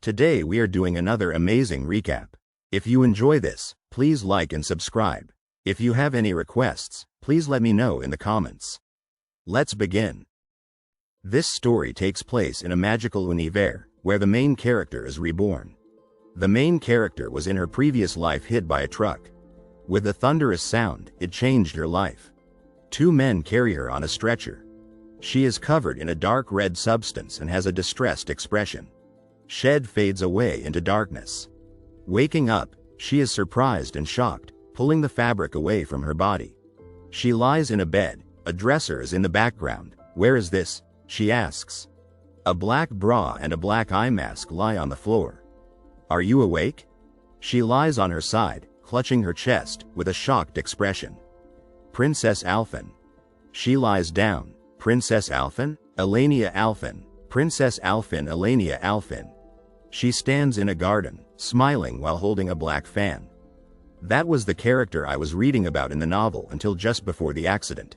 Today we are doing another amazing recap. If you enjoy this, please like and subscribe. If you have any requests, please let me know in the comments. Let's begin. This story takes place in a magical univers, where the main character is reborn. The main character was in her previous life hit by a truck. With a thunderous sound, it changed her life. Two men carry her on a stretcher. She is covered in a dark red substance and has a distressed expression. Shed fades away into darkness. Waking up, she is surprised and shocked, pulling the fabric away from her body. She lies in a bed, a dresser is in the background. Where is this? She asks. A black bra and a black eye mask lie on the floor. Are you awake? She lies on her side, clutching her chest, with a shocked expression. Princess Alphen. She lies down. Princess Alphen? Elenia Alphen. Princess Alphen. Elenia Alphen. She stands in a garden, smiling while holding a black fan. That was the character I was reading about in the novel until just before the accident.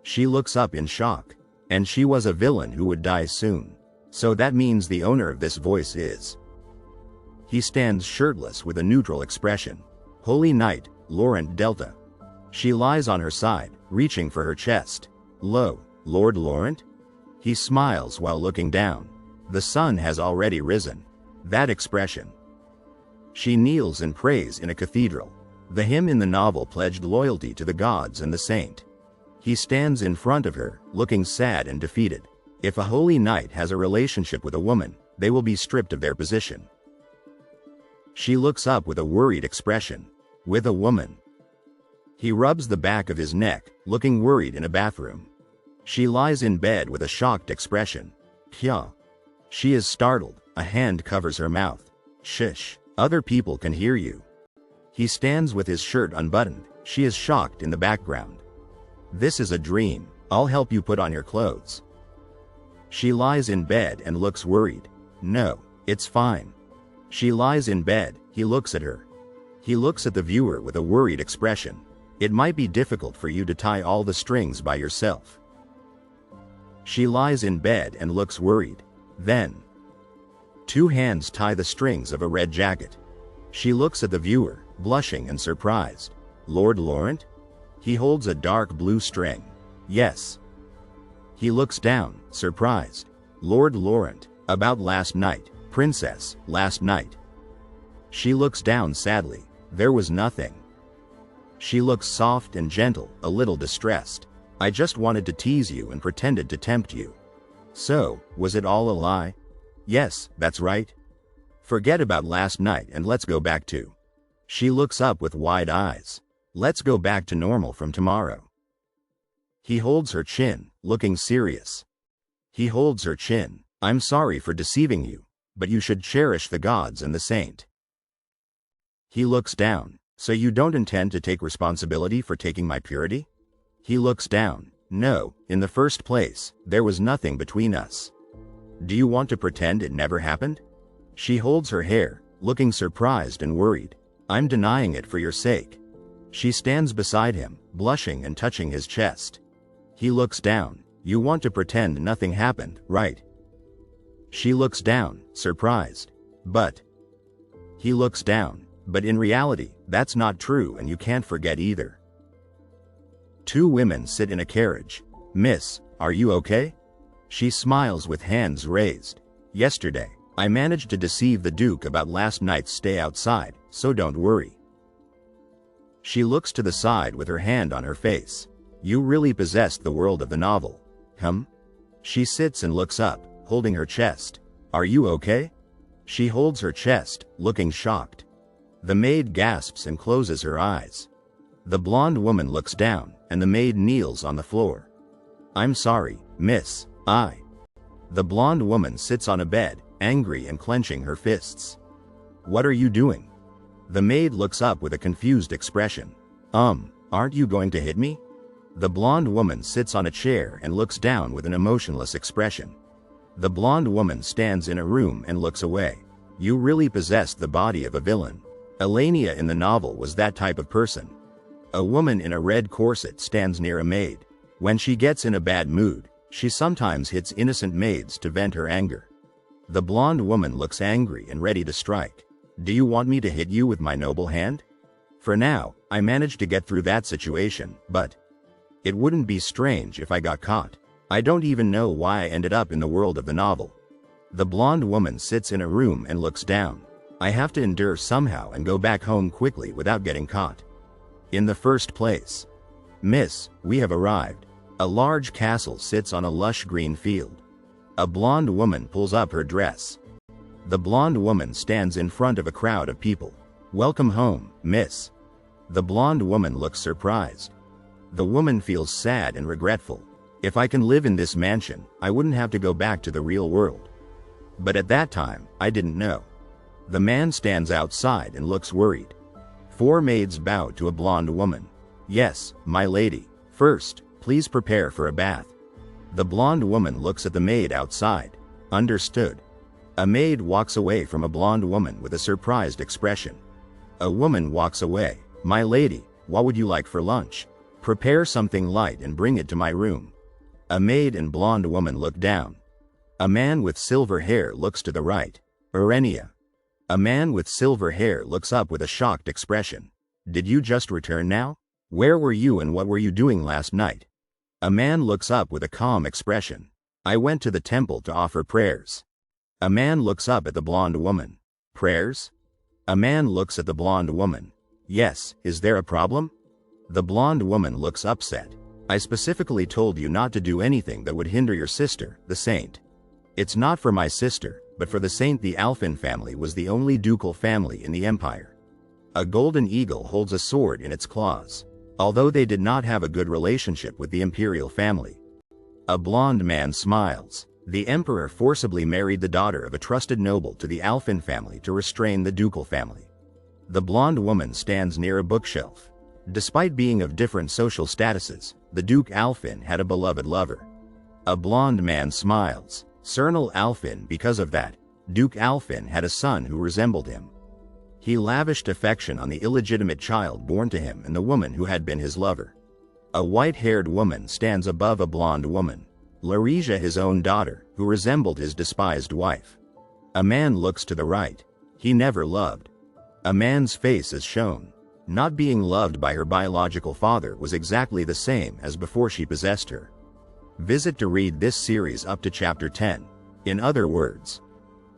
She looks up in shock. And she was a villain who would die soon. So that means the owner of this voice is. He stands shirtless with a neutral expression. Holy Knight, Laurent Delta. She lies on her side, reaching for her chest. Lo, Lord Laurent? He smiles while looking down. The sun has already risen. That expression. She kneels and prays in a cathedral. The hymn in the novel pledged loyalty to the gods and the saint. He stands in front of her, looking sad and defeated. If a holy knight has a relationship with a woman, they will be stripped of their position. She looks up with a worried expression. With a woman. He rubs the back of his neck, looking worried in a bathroom. She lies in bed with a shocked expression. Kya. She is startled, a hand covers her mouth. Shush, other people can hear you. He stands with his shirt unbuttoned. She is shocked in the background. This is a dream. I'll help you put on your clothes. She lies in bed and looks worried. No, it's fine. She lies in bed, he looks at her. He looks at the viewer with a worried expression. It might be difficult for you to tie all the strings by yourself. She lies in bed and looks worried. Then, two hands tie the strings of a red jacket. She looks at the viewer, blushing and surprised. Lord Laurent? He holds a dark blue string. Yes. He looks down, surprised. Lord Laurent, about last night, Princess, last night. She looks down sadly. There was nothing. She looks soft and gentle, a little distressed. I just wanted to tease you and pretended to tempt you. So, was it all a lie? Yes, that's right. Forget about last night and let's go back to. She looks up with wide eyes. Let's go back to normal from tomorrow. He holds her chin, looking serious. He holds her chin. I'm sorry for deceiving you, but you should cherish the gods and the saint. He looks down. So you don't intend to take responsibility for taking my purity? He looks down. No, in the first place, there was nothing between us. Do you want to pretend it never happened? She holds her hair, looking surprised and worried. I'm denying it for your sake. She stands beside him, blushing and touching his chest. He looks down. You want to pretend nothing happened, right? She looks down, surprised. But. He looks down. But in reality, that's not true and you can't forget either. Two women sit in a carriage. Miss, are you okay? She smiles with hands raised. Yesterday, I managed to deceive the Duke about last night's stay outside, so don't worry. She looks to the side with her hand on her face. You really possessed the world of the novel. She sits and looks up, holding her chest. Are you okay? She holds her chest, looking shocked. The maid gasps and closes her eyes. The blonde woman looks down, and the maid kneels on the floor. I'm sorry, miss, I. The blonde woman sits on a bed, angry and clenching her fists. What are you doing? The maid looks up with a confused expression. Aren't you going to hit me? The blonde woman sits on a chair and looks down with an emotionless expression. The blonde woman stands in a room and looks away. You really possessed the body of a villain. Elenia in the novel was that type of person. A woman in a red corset stands near a maid. When she gets in a bad mood, she sometimes hits innocent maids to vent her anger. The blonde woman looks angry and ready to strike. Do you want me to hit you with my noble hand? For now, I managed to get through that situation, but it wouldn't be strange if I got caught. I don't even know why I ended up in the world of the novel. The blonde woman sits in a room and looks down. I have to endure somehow and go back home quickly without getting caught. In the first place. Miss, we have arrived. A large castle sits on a lush green field. A blonde woman pulls up her dress. The blonde woman stands in front of a crowd of people. Welcome home, miss. The blonde woman looks surprised. The woman feels sad and regretful. If I can live in this mansion, I wouldn't have to go back to the real world. But at that time, I didn't know. The man stands outside and looks worried. 4 maids bow to a blonde woman. Yes, my lady. First, please prepare for a bath. The blonde woman looks at the maid outside. Understood. A maid walks away from a blonde woman with a surprised expression. A woman walks away. My lady, what would you like for lunch? Prepare something light and bring it to my room. A maid and blonde woman look down. A man with silver hair looks to the right. Urenia. A man with silver hair looks up with a shocked expression. Did you just return now? Where were you and what were you doing last night? A man looks up with a calm expression. I went to the temple to offer prayers. A man looks up at the blonde woman. Prayers? A man looks at the blonde woman. Yes, is there a problem? The blonde woman looks upset. I specifically told you not to do anything that would hinder your sister, the saint. It's not for my sister, but for the saint. The Alphen family was the only ducal family in the empire. A golden eagle holds a sword in its claws. Although they did not have a good relationship with the imperial family. A blonde man smiles. The emperor forcibly married the daughter of a trusted noble to the Alphen family to restrain the ducal family. The blonde woman stands near a bookshelf. Despite being of different social statuses, the Duke Alphen had a beloved lover. A blonde man smiles. Colonel Alphen. Because of that, Duke Alphen had a son who resembled him. He lavished affection on the illegitimate child born to him and the woman who had been his lover. A white-haired woman stands above a blonde woman. Laresia, his own daughter, who resembled his despised wife. A man looks to the right. He never loved. A man's face is shown. Not being loved by her biological father was exactly the same as before she possessed her. Visit to read this series up to chapter 10. In other words,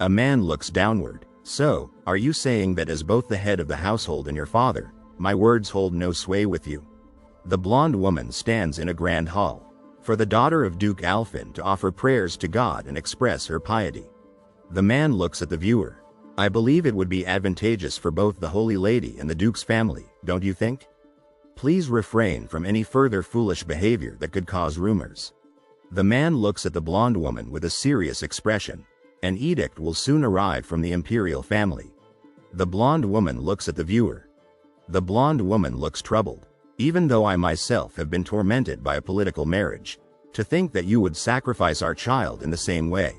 a man looks downward. So, are you saying that as both the head of the household and your father, my words hold no sway with you? The blonde woman stands in a grand hall. For the daughter of Duke Alphen to offer prayers to God and express her piety. The man looks at the viewer. I believe it would be advantageous for both the Holy Lady and the Duke's family, don't you think? Please refrain from any further foolish behavior that could cause rumors. The man looks at the blonde woman with a serious expression. An edict will soon arrive from the imperial family. The blonde woman looks at the viewer. The blonde woman looks troubled. Even though I myself have been tormented by a political marriage, to think that you would sacrifice our child in the same way.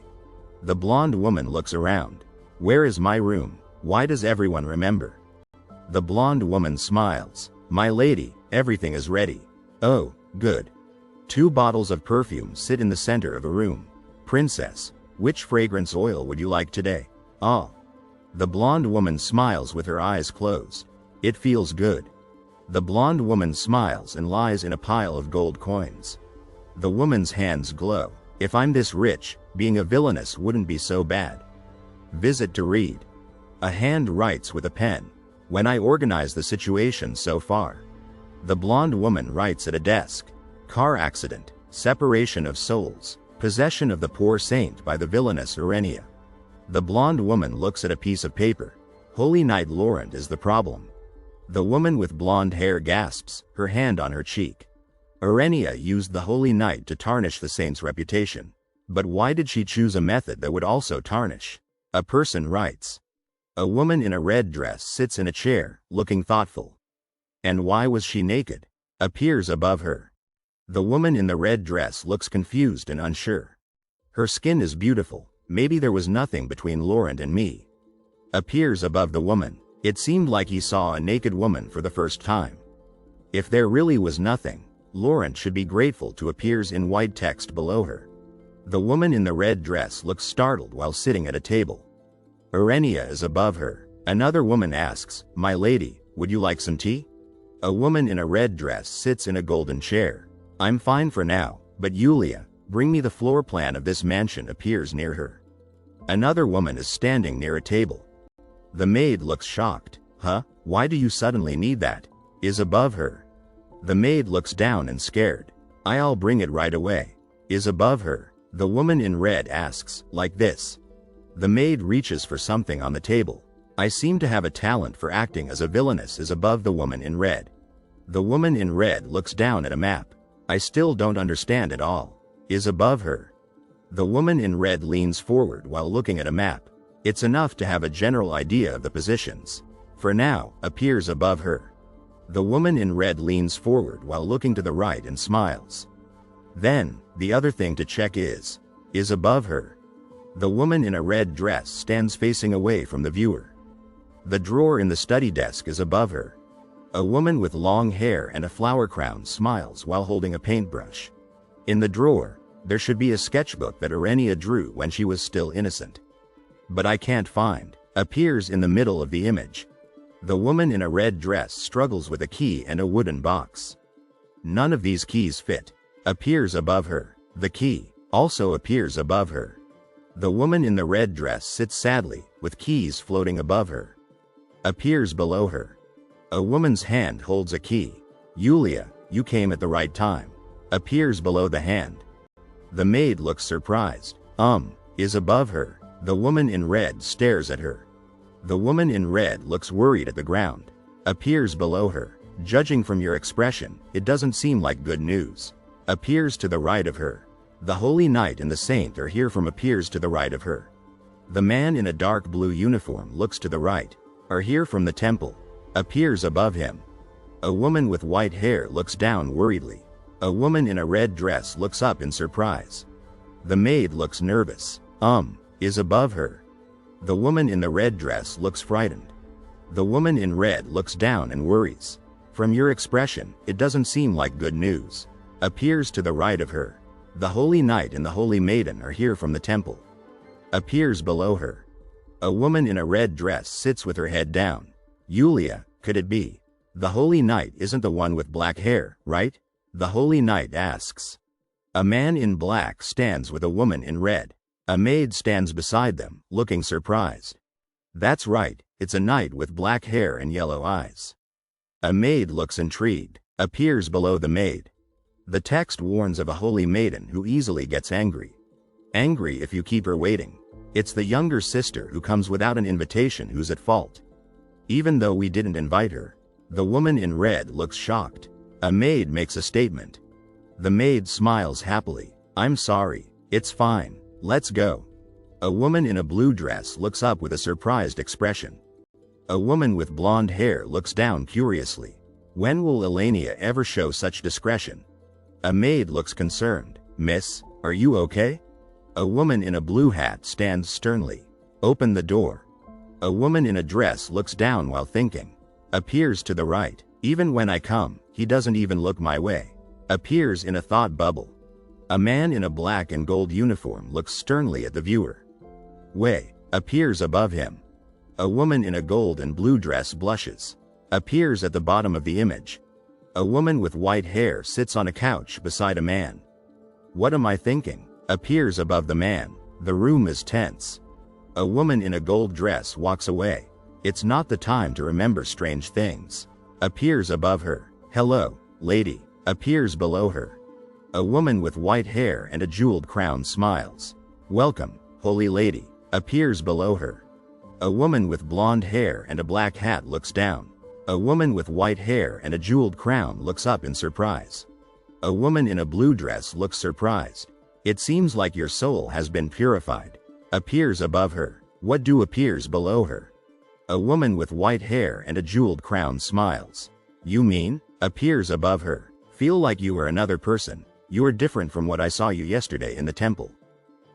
The blonde woman looks around. Where is my room? Why does everyone remember? The blonde woman smiles. My lady, everything is ready. Oh, good. 2 bottles of perfume sit in the center of a room. Princess, which fragrance oil would you like today? Ah. The blonde woman smiles with her eyes closed. It feels good. The blonde woman smiles and lies in a pile of gold coins. The woman's hands glow. If I'm this rich, being a villainess wouldn't be so bad. Visit to read. A hand writes with a pen. When I organize the situation so far. The blonde woman writes at a desk. Car accident, separation of souls, possession of the poor saint by the villainous Urenia. The blonde woman looks at a piece of paper. Holy Knight Laurent is the problem. The woman with blonde hair gasps, her hand on her cheek. Urenia used the Holy Knight to tarnish the saint's reputation. But why did she choose a method that would also tarnish? A person writes. A woman in a red dress sits in a chair, looking thoughtful. And why was she naked? Appears above her. The woman in the red dress looks confused and unsure. Her skin is beautiful. Maybe there was nothing between Laurent and me. Appears above the woman. It seemed like he saw a naked woman for the first time. If there really was nothing, Laurent should be grateful to appears in white text below her. The woman in the red dress looks startled while sitting at a table. Urania is above her. Another woman asks, "My lady, would you like some tea?" A woman in a red dress sits in a golden chair. "I'm fine for now, but Yulia, bring me the floor plan of this mansion," appears near her. Another woman is standing near a table. The maid looks shocked. "Huh? Why do you suddenly need that?" Is above her. The maid looks down and scared. "I'll bring it right away." Is above her. The woman in red asks, "Like this?" The maid reaches for something on the table. "I seem to have a talent for acting as a villainess," is above the woman in red. The woman in red looks down at a map. "I still don't understand it all." Is above her. The woman in red leans forward while looking at a map. "It's enough to have a general idea of the positions. For now," appears above her. The woman in red leans forward while looking to the right and smiles. "Then, the other thing to check is above her." The woman in a red dress stands facing away from the viewer. The drawer in the study desk is above her. A woman with long hair and a flower crown smiles while holding a paintbrush. In the drawer, there should be a sketchbook that Urania drew when she was still innocent. "But I can't find," appears in the middle of the image. The woman in a red dress struggles with a key and a wooden box. "None of these keys fit," appears above her. The key also appears above her. The woman in the red dress sits sadly, with keys floating above her. Appears below her. A woman's hand holds a key. "Yulia, you came at the right time." Appears below the hand. The maid looks surprised. Is above her. The woman in red stares at her. The woman in red looks worried at the ground. Appears below her. "Judging from your expression, it doesn't seem like good news." Appears to the right of her. The Holy Knight and the Saint are here from appears to the right of her. The man in a dark blue uniform looks to the right. Are here from the temple. Appears above him. A woman with white hair looks down worriedly. A woman in a red dress looks up in surprise. The maid looks nervous. Is above her. The woman in the red dress looks frightened. The woman in red looks down and worries. "From your expression, it doesn't seem like good news." Appears to the right of her. The Holy Knight and the Holy Maiden are here from the temple. Appears below her. A woman in a red dress sits with her head down. "Yulia, could it be? The Holy Knight isn't the one with black hair, right?" The Holy Knight asks. A man in black stands with a woman in red. A maid stands beside them, looking surprised. "That's right, it's a knight with black hair and yellow eyes." A maid looks intrigued. Appears below the maid. The text warns of a holy maiden who easily gets angry. Angry if you keep her waiting. It's the younger sister who comes without an invitation who's at fault. Even though we didn't invite her. The woman in red looks shocked. A maid makes a statement. The maid smiles happily. "I'm sorry. It's fine. Let's go." A woman in a blue dress looks up with a surprised expression. A woman with blonde hair looks down curiously. When will Elenia ever show such discretion? A maid looks concerned. "Miss, are you okay?" A woman in a blue hat stands sternly. "Open the door." A woman in a dress looks down while thinking. Appears to the right. "Even when I come, he doesn't even look my way." Appears in a thought bubble. A man in a black and gold uniform looks sternly at the viewer. "Way," appears above him. A woman in a gold and blue dress blushes. Appears at the bottom of the image. A woman with white hair sits on a couch beside a man. "What am I thinking?" Appears above the man. The room is tense. A woman in a gold dress walks away. "It's not the time to remember strange things." Appears above her. "Hello, lady." Appears below her. A woman with white hair and a jeweled crown smiles. "Welcome, holy lady." Appears below her. A woman with blonde hair and a black hat looks down. A woman with white hair and a jeweled crown looks up in surprise. A woman in a blue dress looks surprised. "It seems like your soul has been purified." Appears above her. What do appears below her? A woman with white hair and a jeweled crown smiles. "You mean?" Appears above her. "Feel like you are another person. You are different from what I saw you yesterday in the temple."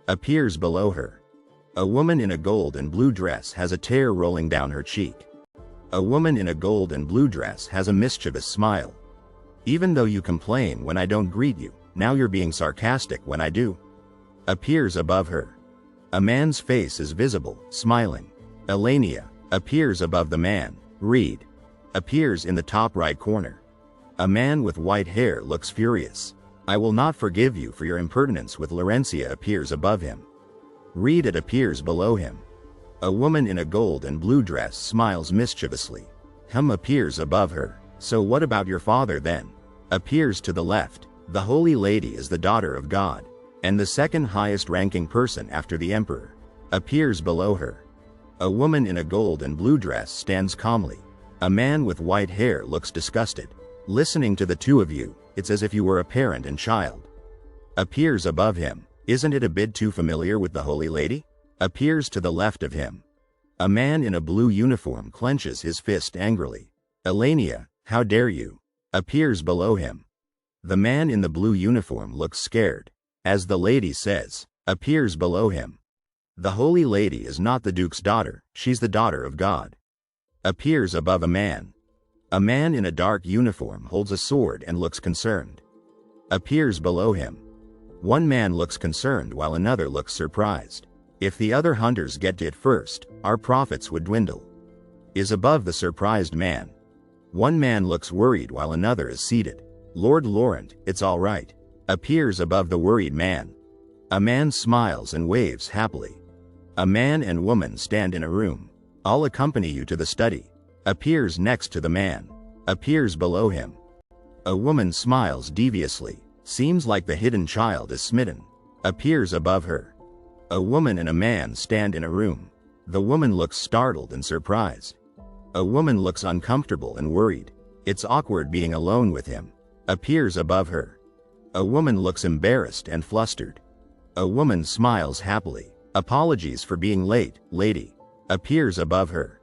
Appears below her. A woman in a gold and blue dress has a tear rolling down her cheek. A woman in a gold and blue dress has a mischievous smile. "Even though you complain when I don't greet you, now you're being sarcastic when I do." appears above her. A man's face is visible, smiling. Elenia appears above the man. Reed appears in the top right corner. A man with white hair looks furious. I will not forgive you for your impertinence with Laurencia appears above him. Reed it appears below him. A woman in a gold and blue dress smiles mischievously. Appears above her. So what about your father then? Appears to the left. The Holy Lady is the daughter of God, and the second highest ranking person after the Emperor. Appears below her. A woman in a gold and blue dress stands calmly. A man with white hair looks disgusted. Listening to the two of you, it's as if you were a parent and child. Appears above him. Isn't it a bit too familiar with the Holy Lady? Appears to the left of him. A man in a blue uniform clenches his fist angrily. Elenia, how dare you? Appears below him. The man in the blue uniform looks scared. As the lady says, appears below him. The Holy Lady is not the Duke's daughter, she's the daughter of God. Appears above a man. A man in a dark uniform holds a sword and looks concerned. Appears below him. One man looks concerned while another looks surprised. If the other hunters get to it first, our profits would dwindle. Is above the surprised man. One man looks worried while another is seated. Lord Laurent, it's all right. Appears above the worried man. A man smiles and waves happily. A man and woman stand in a room. I'll accompany you to the study. Appears next to the man. Appears below him. A woman smiles deviously. Seems like the hidden child is smitten. Appears above her. A woman and a man stand in a room. The woman looks startled and surprised. A woman looks uncomfortable and worried. It's awkward being alone with him. Appears above her. A woman looks embarrassed and flustered. A woman smiles happily. Apologies for being late, lady. Appears above her.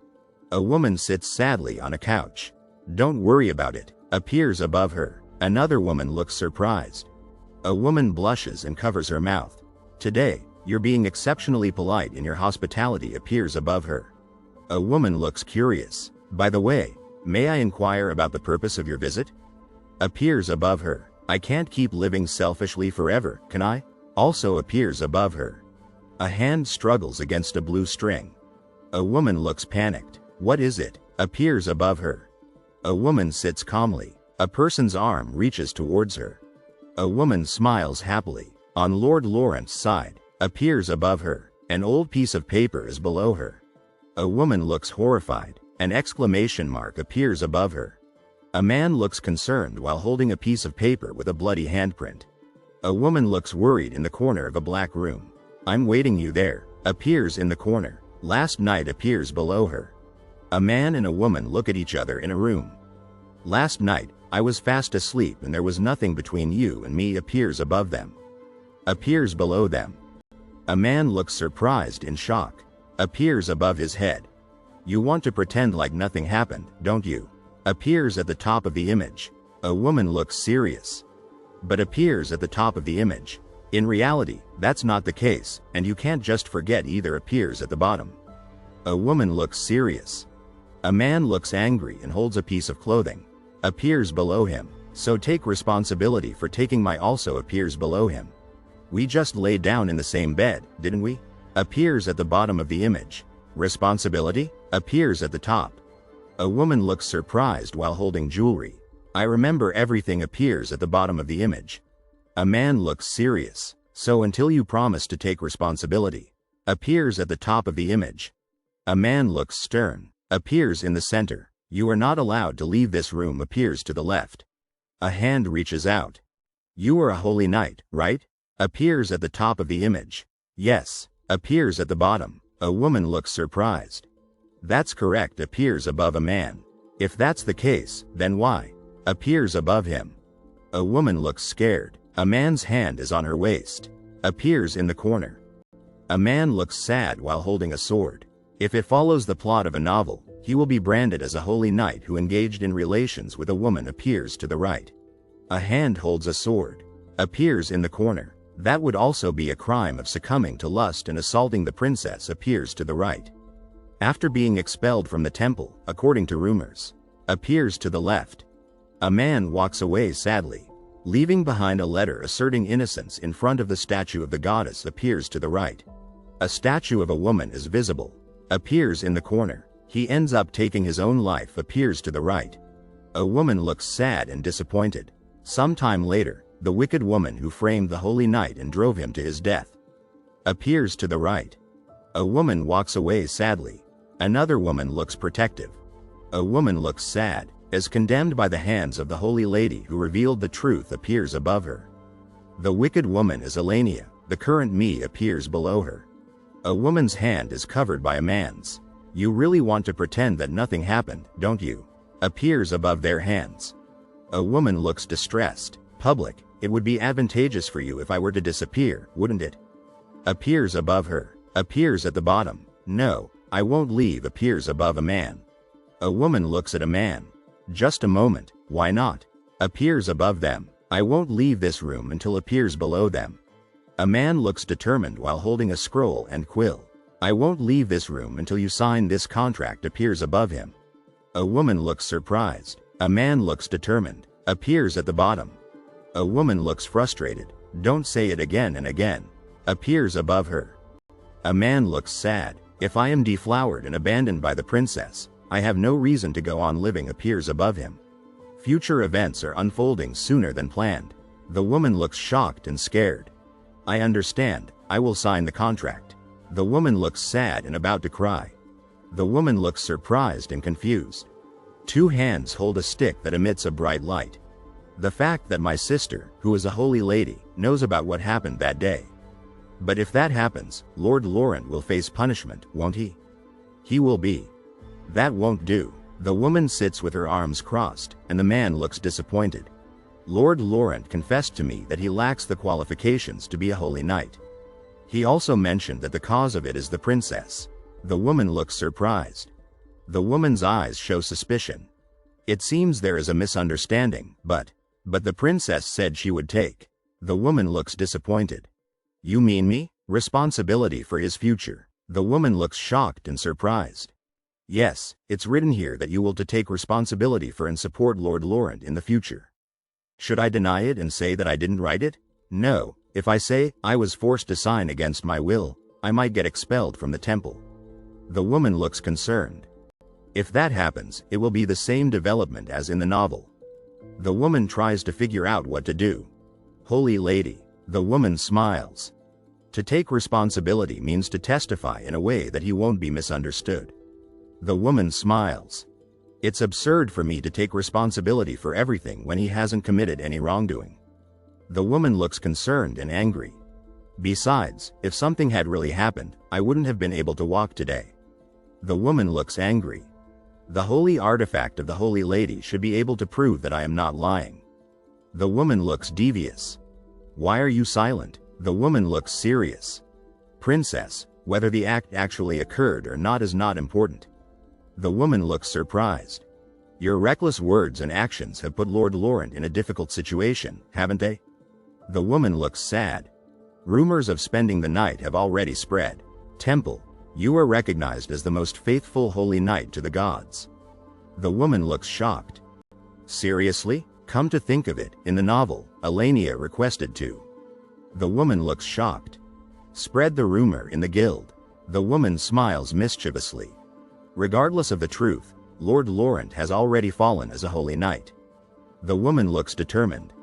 A woman sits sadly on a couch. Don't worry about it. Appears above her. Another woman looks surprised. A woman blushes and covers her mouth. Today, you're being exceptionally polite in your hospitality. Appears above her. A woman looks curious. By the way, may I inquire about the purpose of your visit? Appears above her. I can't keep living selfishly forever, can I? Also appears above her. A hand struggles against a blue string. A woman looks panicked. What is it? Appears above her. A woman sits calmly. A person's arm reaches towards her. A woman smiles happily. On Lord Laurent's side. Appears above her. An old piece of paper is below her. A woman looks horrified. An exclamation mark appears above her. A man looks concerned while holding a piece of paper with a bloody handprint. A woman looks worried in the corner of a black room. I'm waiting you there. Appears in the corner. Last night appears below her. A man and a woman look at each other in a room. Last night, I was fast asleep and there was nothing between you and me. Appears above them. Appears below them. A man looks surprised in shock. Appears above his head. You want to pretend like nothing happened, don't you? Appears at the top of the image. A woman looks serious. But appears at the top of the image. In reality, that's not the case, and you can't just forget either. Appears at the bottom. A woman looks serious. A man looks angry and holds a piece of clothing. Appears below him. So take responsibility for taking my. Also appears below him. We just laid down in the same bed, didn't we? Appears at the bottom of the image. Responsibility? Appears at the top. A woman looks surprised while holding jewelry. I remember everything. Appears at the bottom of the image. A man looks serious. So until you promise to take responsibility. Appears at the top of the image. A man looks stern. Appears in the center. You are not allowed to leave this room. Appears to the left. A hand reaches out. You are a holy knight, right? Appears at the top of the image. Yes. Appears at the bottom. A woman looks surprised. That's correct. Appears above a man. If that's the case, then why? Appears above him. A woman looks scared. A man's hand is on her waist. Appears in the corner. A man looks sad while holding a sword. If it follows the plot of a novel, he will be branded as a holy knight who engaged in relations with a woman. Appears to the right. A hand holds a sword. Appears in the corner. That would also be a crime of succumbing to lust and assaulting the princess. Appears to the right. After being expelled from the temple, according to rumors. Appears to the left. A man walks away sadly. Leaving behind a letter asserting innocence in front of the statue of the goddess appears to the right. A statue of a woman is visible. Appears in the corner. He ends up taking his own life appears to the right. A woman looks sad and disappointed. Sometime later, the wicked woman who framed the holy knight and drove him to his death appears to the right. A woman walks away sadly. Another woman looks protective. A woman looks sad, as condemned by the hands of the holy lady who revealed the truth appears above her. The wicked woman is Elenia, the current me appears below her. A woman's hand is covered by a man's. You really want to pretend that nothing happened, don't you? Appears above their hands. A woman looks distressed. Public, it would be advantageous for you if I were to disappear, wouldn't it? Appears above her. Appears at the bottom. No, I won't leave appears above a man. A woman looks at a man. Just a moment, why not? Appears above them. I won't leave this room until appears below them. A man looks determined while holding a scroll and quill. I won't leave this room until you sign this contract appears above him. A woman looks surprised. A man looks determined. Appears at the bottom. A woman looks frustrated. Don't say it again and again. Appears above her. A man looks sad. If I am deflowered and abandoned by the princess, I have no reason to go on living appears above him. Future events are unfolding sooner than planned. The woman looks shocked and scared. I understand, I will sign the contract. The woman looks sad and about to cry. The woman looks surprised and confused. Two hands hold a stick that emits a bright light. The fact that my sister, who is a holy lady, knows about what happened that day. But if that happens, Lord Laurent will face punishment, won't he? He will be. That won't do. The woman sits with her arms crossed, and the man looks disappointed. Lord Laurent confessed to me that he lacks the qualifications to be a holy knight. He also mentioned that the cause of it is the princess. The woman looks surprised. The woman's eyes show suspicion. It seems there is a misunderstanding, but the princess said she would take. The woman looks disappointed. You mean me? Responsibility for his future. The woman looks shocked and surprised. Yes, it's written here that you will to take responsibility for and support Lord Laurent in the future. Should I deny it and say that I didn't write it? No, if I say I was forced to sign against my will, I might get expelled from the temple. The woman looks concerned. If that happens, it will be the same development as in the novel. The woman tries to figure out what to do. Holy lady, the woman smiles. To take responsibility means to testify in a way that he won't be misunderstood. The woman smiles. It's absurd for me to take responsibility for everything when he hasn't committed any wrongdoing. The woman looks concerned and angry. Besides, if something had really happened, I wouldn't have been able to walk today. The woman looks angry. The holy artifact of the holy lady should be able to prove that I am not lying. The woman looks devious. Why are you silent? The woman looks serious. Princess, whether the act actually occurred or not is not important. The woman looks surprised. Your reckless words and actions have put Lord Laurent in a difficult situation, haven't they? The woman looks sad. Rumors of spending the night have already spread. Temple, you are recognized as the most faithful holy knight to the gods. The woman looks shocked. Seriously? Come to think of it, in the novel, Elenia requested to. The woman looks shocked. Spread the rumor in the guild. The woman smiles mischievously. Regardless of the truth, Lord Laurent has already fallen as a holy knight. The woman looks determined.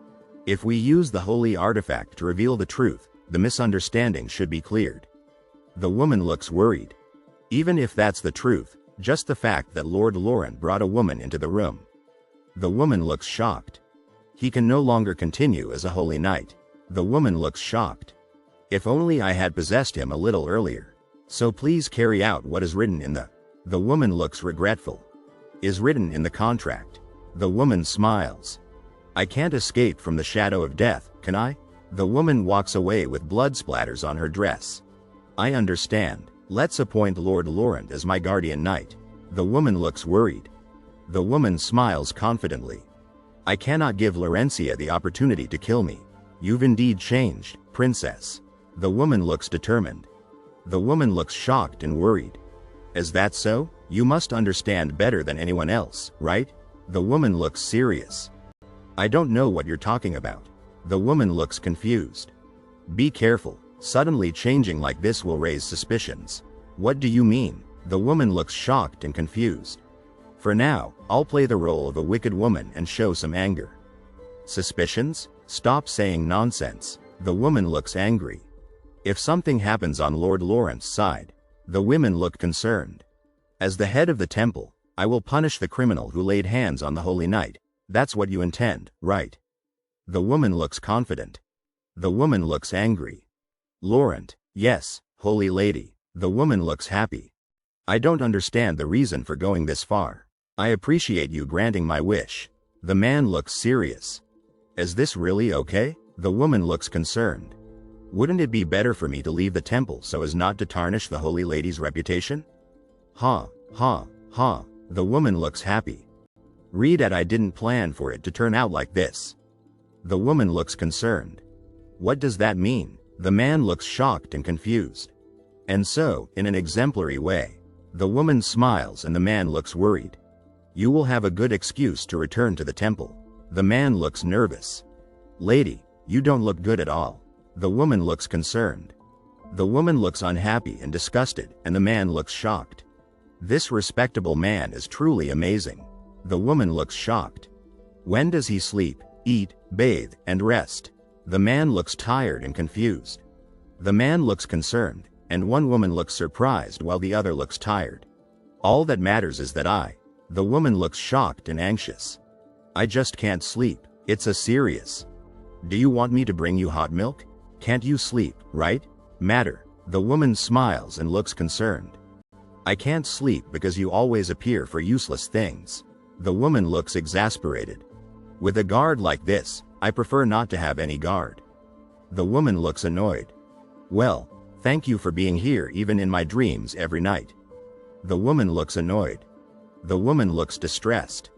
If we use the holy artifact to reveal the truth, the misunderstanding should be cleared. The woman looks worried. Even if that's the truth, just the fact that Lord Laurent brought a woman into the room. The woman looks shocked. He can no longer continue as a holy knight. The woman looks shocked. If only I had possessed him a little earlier. So please carry out what is written in the woman looks regretful. Is written in the contract. The woman smiles. I can't escape from the shadow of death, can I? The woman walks away with blood splatters on her dress. I understand. Let's appoint Lord Laurent as my guardian knight. The woman looks worried. The woman smiles confidently. I cannot give Laurentia the opportunity to kill me. You've indeed changed, princess. The woman looks determined. The woman looks shocked and worried. Is that so? You must understand better than anyone else, right? The woman looks serious. I don't know what you're talking about. The woman looks confused. Be careful, suddenly changing like this will raise suspicions. What do you mean? The woman looks shocked and confused. For now, I'll play the role of a wicked woman and show some anger. Suspicions? Stop saying nonsense. The woman looks angry. If something happens on Lord Lawrence's side, the women look concerned. As the head of the temple, I will punish the criminal who laid hands on the holy knight. That's what you intend, right? The woman looks confident. The woman looks angry. Laurent, yes, holy lady. The woman looks happy. I don't understand the reason for going this far. I appreciate you granting my wish. The man looks serious. Is this really okay? The woman looks concerned. Wouldn't it be better for me to leave the temple so as not to tarnish the holy lady's reputation? Ha, ha, ha. The woman looks happy. Read it. I didn't plan for it to turn out like this. The woman looks concerned. What does that mean? The man looks shocked and confused. And so, in an exemplary way, the woman smiles and the man looks worried. You will have a good excuse to return to the temple. The man looks nervous. Lady, you don't look good at all. The woman looks concerned. The woman looks unhappy and disgusted, and the man looks shocked. This respectable man is truly amazing. The woman looks shocked. When does he sleep, eat, bathe, and rest? The man looks tired and confused. The man looks concerned, and one woman looks surprised while the other looks tired. All that matters is that the woman looks shocked and anxious. I just can't sleep. It's a serious. Do you want me to bring you hot milk? Can't you sleep, right? Matter. The woman smiles and looks concerned. I can't sleep because you always appear for useless things. The woman looks exasperated. With a guard like this, I prefer not to have any guard. The woman looks annoyed. Well, thank you for being here even in my dreams every night. The woman looks annoyed. The woman looks distressed.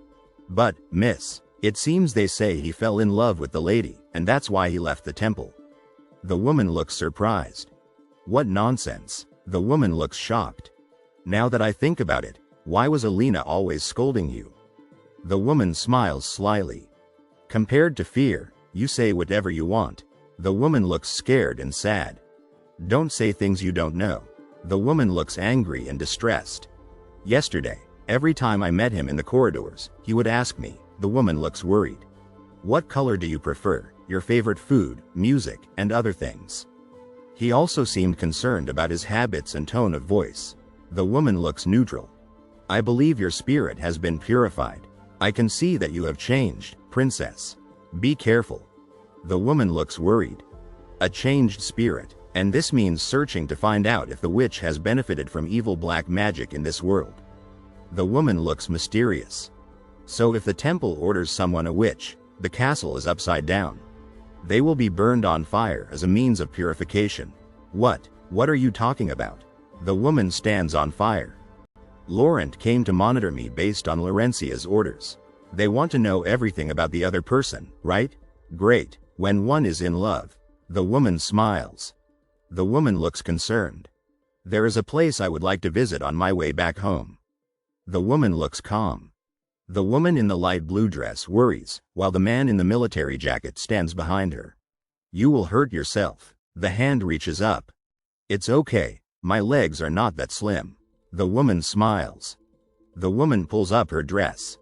But, miss, it seems they say he fell in love with the lady, and that's why he left the temple. The woman looks surprised. What nonsense. The woman looks shocked. Now that I think about it, why was Alina always scolding you? The woman smiles slyly. Compared to fear, you say whatever you want. The woman looks scared and sad. Don't say things you don't know. The woman looks angry and distressed. Yesterday, every time I met him in the corridors, he would ask me. The woman looks worried. What color do you prefer? Your favorite food, music, and other things. He also seemed concerned about his habits and tone of voice. The woman looks neutral. I believe your spirit has been purified. I can see that you have changed, princess. Be careful. The woman looks worried. A changed spirit, and this means searching to find out if the witch has benefited from evil black magic in this world. The woman looks mysterious. So if the temple orders someone a witch, the castle is upside down. They will be burned on fire as a means of purification. What are you talking about? The woman stands on fire. Laurent came to monitor me based on Laurencia's orders. They want to know everything about the other person, right? Great. When one is in love. The woman smiles. The woman looks concerned. There is a place I would like to visit on my way back home. The woman looks calm. The woman in the light blue dress worries, while the man in the military jacket stands behind her. You will hurt yourself. The hand reaches up. It's okay. My legs are not that slim. The woman smiles. The woman pulls up her dress.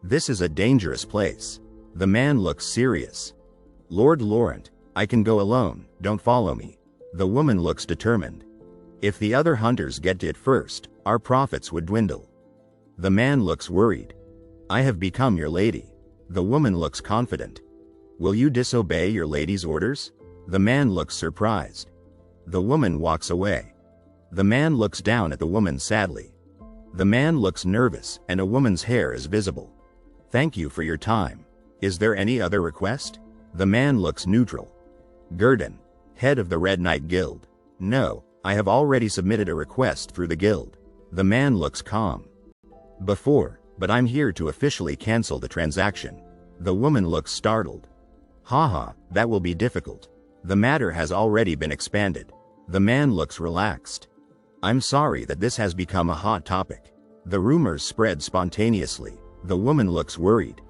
This is a dangerous place. The man looks serious. Lord Laurent, I can go alone, don't follow me. The woman looks determined. If the other hunters get to it first, our profits would dwindle. The man looks worried. I have become your lady. The woman looks confident. Will you disobey your lady's orders? The man looks surprised. The woman walks away. The man looks down at the woman sadly. The man looks nervous, and a woman's hair is visible. Thank you for your time. Is there any other request? The man looks neutral. Gurdon, head of the Red Knight Guild. No, I have already submitted a request through the guild. The man looks calm. But I'm here to officially cancel the transaction. The woman looks startled. Haha, that will be difficult. The matter has already been expanded. The man looks relaxed. I'm sorry that this has become a hot topic. The rumors spread spontaneously. The woman looks worried.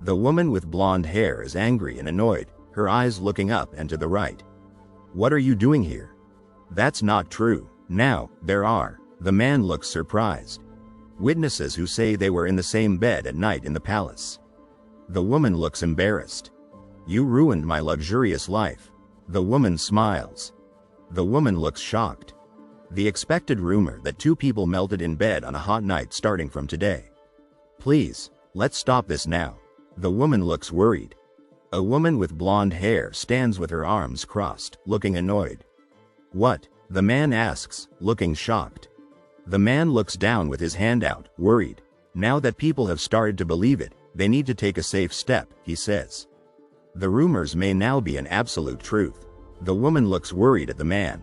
The woman with blonde hair is angry and annoyed. her eyes looking up and to the right. What are you doing here? That's not true. Now, there are. The man looks surprised. Witnesses who say they were in the same bed at night in the palace. The woman looks embarrassed. You ruined my luxurious life. The woman smiles. The woman looks shocked. The expected rumor that two people melted in bed on a hot night starting from today. Please, let's stop this now. The woman looks worried. A woman with blonde hair stands with her arms crossed, looking annoyed. What? The man asks, looking shocked. The man looks down with his hand out, worried. Now that people have started to believe it, they need to take a safe step, he says. The rumors may now be an absolute truth. The woman looks worried at the man.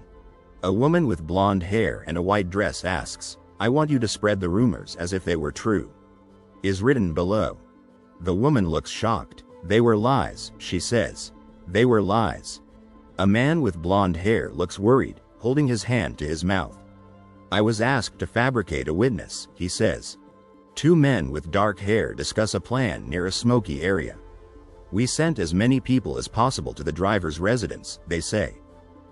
A woman with blonde hair and a white dress asks, I want you to spread the rumors as if they were true. Is written below. The woman looks shocked. They were lies, she says. They were lies. A man with blonde hair looks worried, holding his hand to his mouth. I was asked to fabricate a witness, he says. Two men with dark hair discuss a plan near a smoky area. We sent as many people as possible to the driver's residence, they say.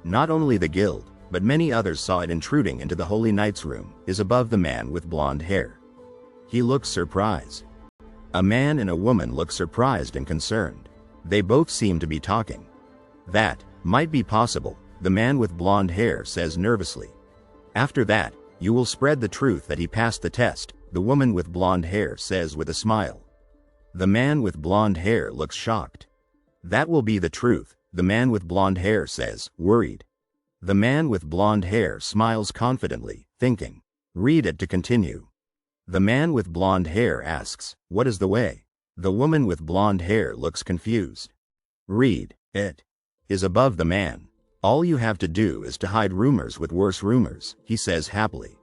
Not only the guild, but many others saw it intruding into the Holy Knight's room, is above the man with blonde hair. He looks surprised. A man and a woman look surprised and concerned. They both seem to be talking. That might be possible, the man with blonde hair says nervously. After that, you will spread the truth that he passed the test, the woman with blonde hair says with a smile. The man with blonde hair looks shocked. That will be the truth, the man with blonde hair says, worried. The man with blonde hair smiles confidently, thinking. Read it to continue. The man with blonde hair asks, what is the way? The woman with blonde hair looks confused. Read it. Is above the man. All you have to do is to hide rumors with worse rumors, he says happily.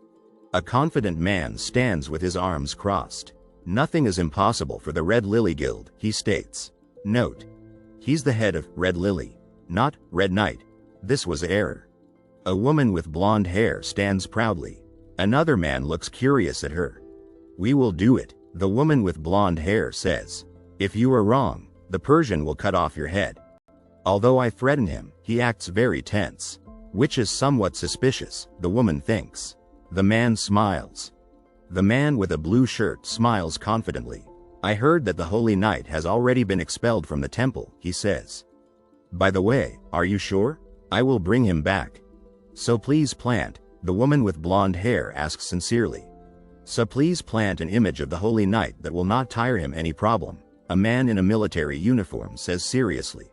A confident man stands with his arms crossed. Nothing is impossible for the Red Lily Guild, he states. Note. He's the head of Red Lily, not Red Knight. This was error. A woman with blonde hair stands proudly. Another man looks curious at her. We will do it, the woman with blonde hair says. If you are wrong, the Persian will cut off your head. Although I threaten him, he acts very tense. Which is somewhat suspicious, the woman thinks. The man smiles. The man with a blue shirt smiles confidently. I heard that the Holy Knight has already been expelled from the temple, he says. By the way, are you sure? I will bring him back. So please plant, the woman with blonde hair asks sincerely. So please plant an image of the Holy Knight that will not tire him any problem, a man in a military uniform says seriously.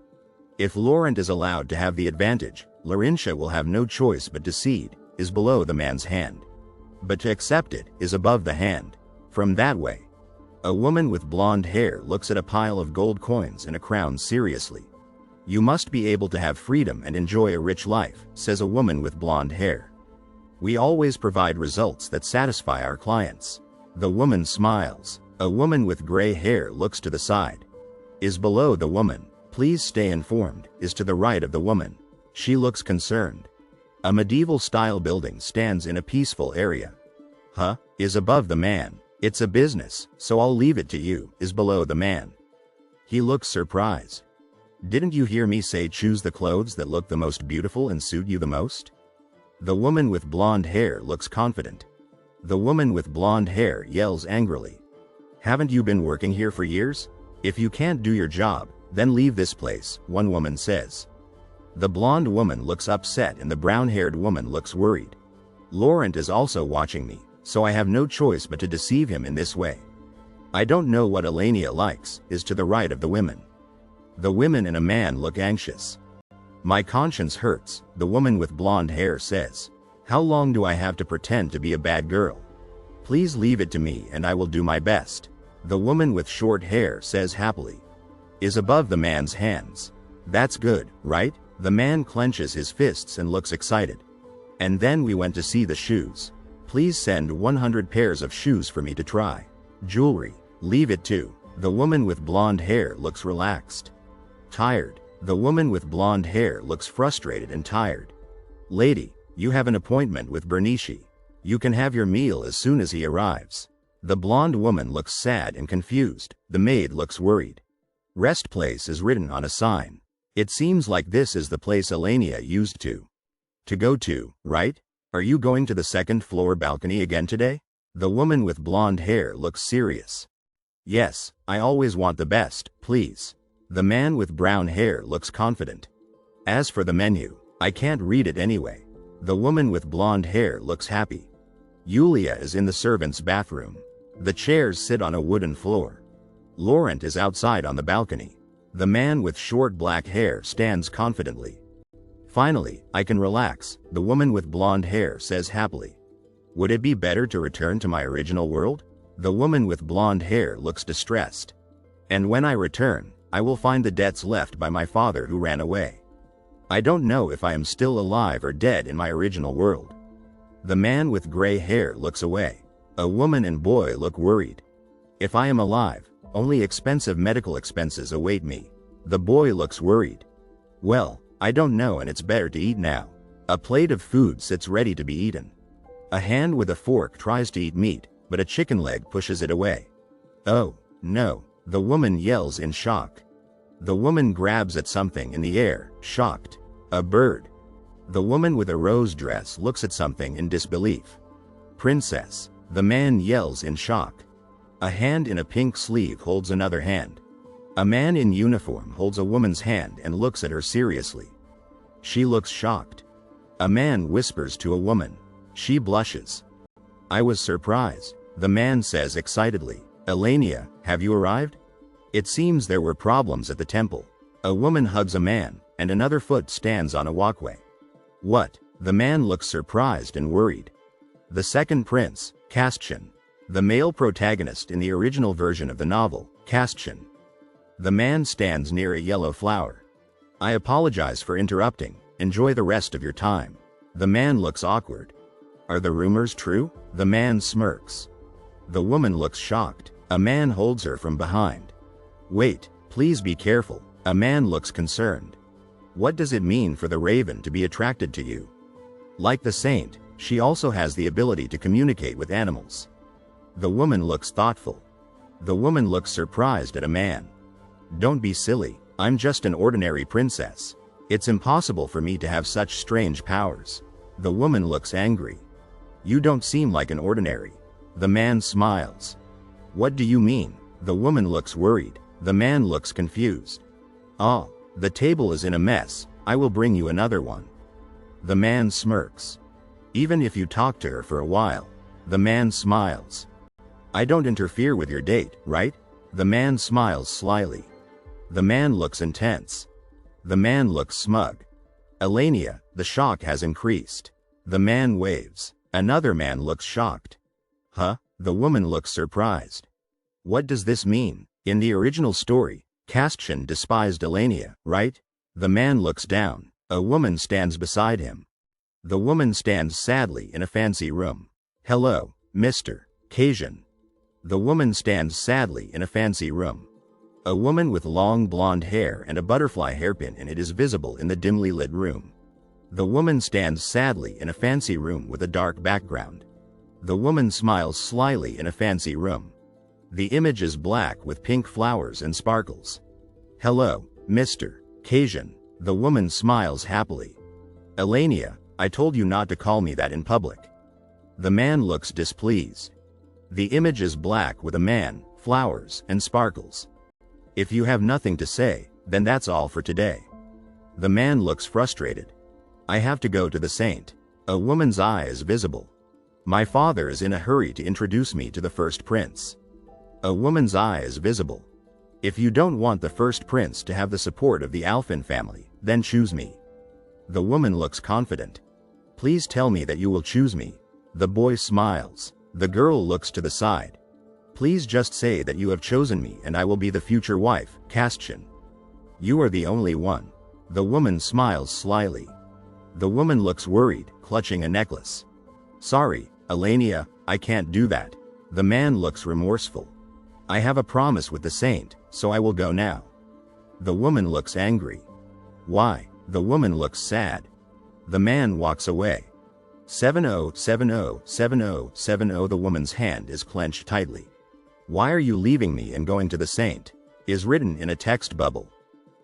If Laurent is allowed to have the advantage, Laurentia will have no choice but to cede, is below the man's hand. But to accept it is above the hand. From that way. A woman with blonde hair looks at a pile of gold coins and a crown seriously. You must be able to have freedom and enjoy a rich life, says a woman with blonde hair. We always provide results that satisfy our clients. The woman smiles. A woman with gray hair looks to the side. Is below the woman. Please stay informed, is to the right of the woman. She looks concerned. A medieval-style building stands in a peaceful area. Is above the man. It's a business, so I'll leave it to you, is below the man. He looks surprised. Didn't you hear me say choose the clothes that look the most beautiful and suit you the most? The woman with blonde hair looks confident. The woman with blonde hair yells angrily. Haven't you been working here for years? If you can't do your job, then leave this place, one woman says. The blonde woman looks upset and the brown-haired woman looks worried. Laurent is also watching me, so I have no choice but to deceive him in this way. I don't know what Elenia likes, is to the right of the women. The women and a man look anxious. My conscience hurts, the woman with blonde hair says. How long do I have to pretend to be a bad girl? Please leave it to me and I will do my best. The woman with short hair says happily. Is above the man's hands. That's good, right? The man clenches his fists and looks excited. And then we went to see the shoes. Please send 100 pairs of shoes for me to try. Jewelry. Leave it to. The woman with blonde hair looks relaxed. Tired. The woman with blonde hair looks frustrated and tired. Lady, you have an appointment with Bernici. You can have your meal as soon as he arrives. The blonde woman looks sad and confused. The maid looks worried. Rest place is written on a sign. It seems like this is the place Elenia used to go to, right? Are you going to the second floor balcony again today? The woman with blonde hair looks serious. Yes, I always want the best, please. The man with brown hair looks confident. As for the menu, I can't read it anyway. The woman with blonde hair looks happy. Yulia is in the servants' bathroom. The chairs sit on a wooden floor. Laurent is outside on the balcony. The man with short black hair stands confidently. Finally, I can relax, the woman with blonde hair says happily. Would it be better to return to my original world? The woman with blonde hair looks distressed. And when I return, I will find the debts left by my father who ran away. I don't know if I am still alive or dead in my original world. The man with gray hair looks away. A woman and boy look worried. If I am alive, only expensive medical expenses await me. The boy looks worried. Well, I don't know, and it's better to eat now. A plate of food sits ready to be eaten. A hand with a fork tries to eat meat, but a chicken leg pushes it away. Oh, no, the woman yells in shock. The woman grabs at something in the air, shocked. A bird. The woman with a rose dress looks at something in disbelief. Princess. The man yells in shock. A hand in a pink sleeve holds another hand. A man in uniform holds a woman's hand and looks at her seriously. She looks shocked. A man whispers to a woman. She blushes. I was surprised, the man says excitedly. Elenia, have you arrived? It seems there were problems at the temple. A woman hugs a man, and another foot stands on a walkway. What? The man looks surprised and worried. The second prince, Kastchen. The male protagonist in the original version of the novel, Kastchen. The man stands near a yellow flower. I apologize for interrupting. Enjoy the rest of your time. The man looks awkward. Are the rumors true? The man smirks. The woman looks shocked. A man holds her from behind. Wait, please be careful. A man looks concerned. What does it mean for the raven to be attracted to you? Like the saint, she also has the ability to communicate with animals. The woman looks thoughtful. The woman looks surprised at a man. Don't be silly, I'm just an ordinary princess. It's impossible for me to have such strange powers. The woman looks angry. You don't seem like an ordinary. The man smiles. What do you mean? The woman looks worried. The man looks confused. Oh, the table is in a mess, I will bring you another one. The man smirks. Even if you talk to her for a while. The man smiles. I don't interfere with your date, right? The man smiles slyly. The man looks intense. The man looks smug. Elenia, the shock has increased. The man waves. Another man looks shocked. Huh? The woman looks surprised. What does this mean? In the original story, Kastchen despised Elenia, right? The man looks down. A woman stands beside him. The woman stands sadly in a fancy room. Hello, Mr. Kasian. The woman stands sadly in a fancy room. A woman with long blonde hair and a butterfly hairpin in it is visible in the dimly lit room. The woman stands sadly in a fancy room with a dark background. The woman smiles slyly in a fancy room. The image is black with pink flowers and sparkles. Hello, Mr. Kasian. The woman smiles happily. Elenia, I told you not to call me that in public. The man looks displeased. The image is black with a man, flowers, and sparkles. If you have nothing to say, then that's all for today. The man looks frustrated. I have to go to the saint. A woman's eye is visible. My father is in a hurry to introduce me to the first prince. A woman's eye is visible. If you don't want the first prince to have the support of the Alphin family, then choose me. The woman looks confident. Please tell me that you will choose me. The boy smiles. The girl looks to the side. Please just say that you have chosen me and I will be the future wife, Kastchen. You are the only one. The woman smiles slyly. The woman looks worried, clutching a necklace. Sorry, Elenia, I can't do that. The man looks remorseful. I have a promise with the saint, so I will go now. The woman looks angry. Why? The woman looks sad. The man walks away. 70707070. The woman's hand is clenched tightly. Why are you leaving me and going to the saint? Is written in a text bubble.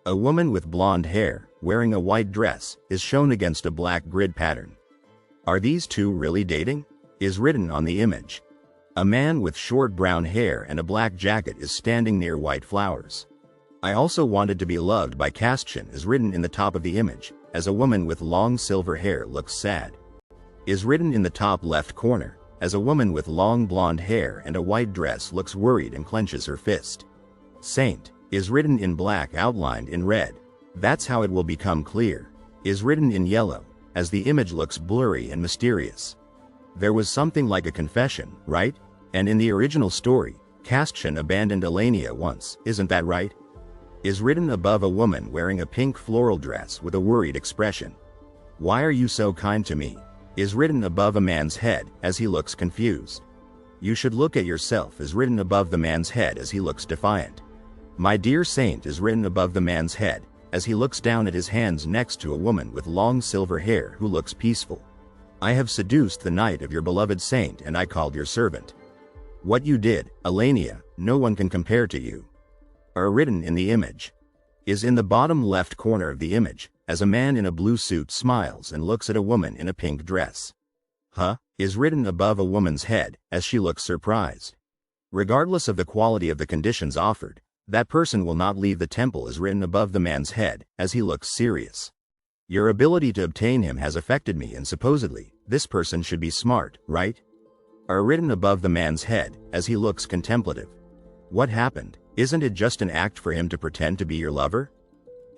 A woman with blonde hair, wearing a white dress, is shown against a black grid pattern. Are these two really dating? Is written on the image. A man with short brown hair and a black jacket is standing near white flowers. I also wanted to be loved by Kastchen is written in the top of the image, as a woman with long silver hair looks sad. Is written in the top left corner, as a woman with long blonde hair and a white dress looks worried and clenches her fist. Saint is written in black outlined in red. That's how it will become clear. Is written in yellow, as the image looks blurry and mysterious. There was something like a confession, right? And in the original story, Kastchen abandoned Elenia once, isn't that right? Is written above a woman wearing a pink floral dress with a worried expression. Why are you so kind to me? Is written above a man's head as he looks confused. You should look at yourself is written above the man's head as he looks defiant. My dear Saint is written above the man's head as he looks down at his hands next to a woman with long silver hair who looks peaceful. I have seduced the knight of your beloved Saint and I called your servant. What you did, Elenia, no one can compare to you. Are written in the image. Is in the bottom left corner of the image, as a man in a blue suit smiles and looks at a woman in a pink dress. Is written above a woman's head as she looks surprised. Regardless of the quality of the conditions offered, that person will not leave the temple is written above the man's head as he looks serious. Your ability to obtain him has affected me and supposedly, this person should be smart, right? Are written above the man's head as he looks contemplative. What happened? Isn't it just an act for him to pretend to be your lover?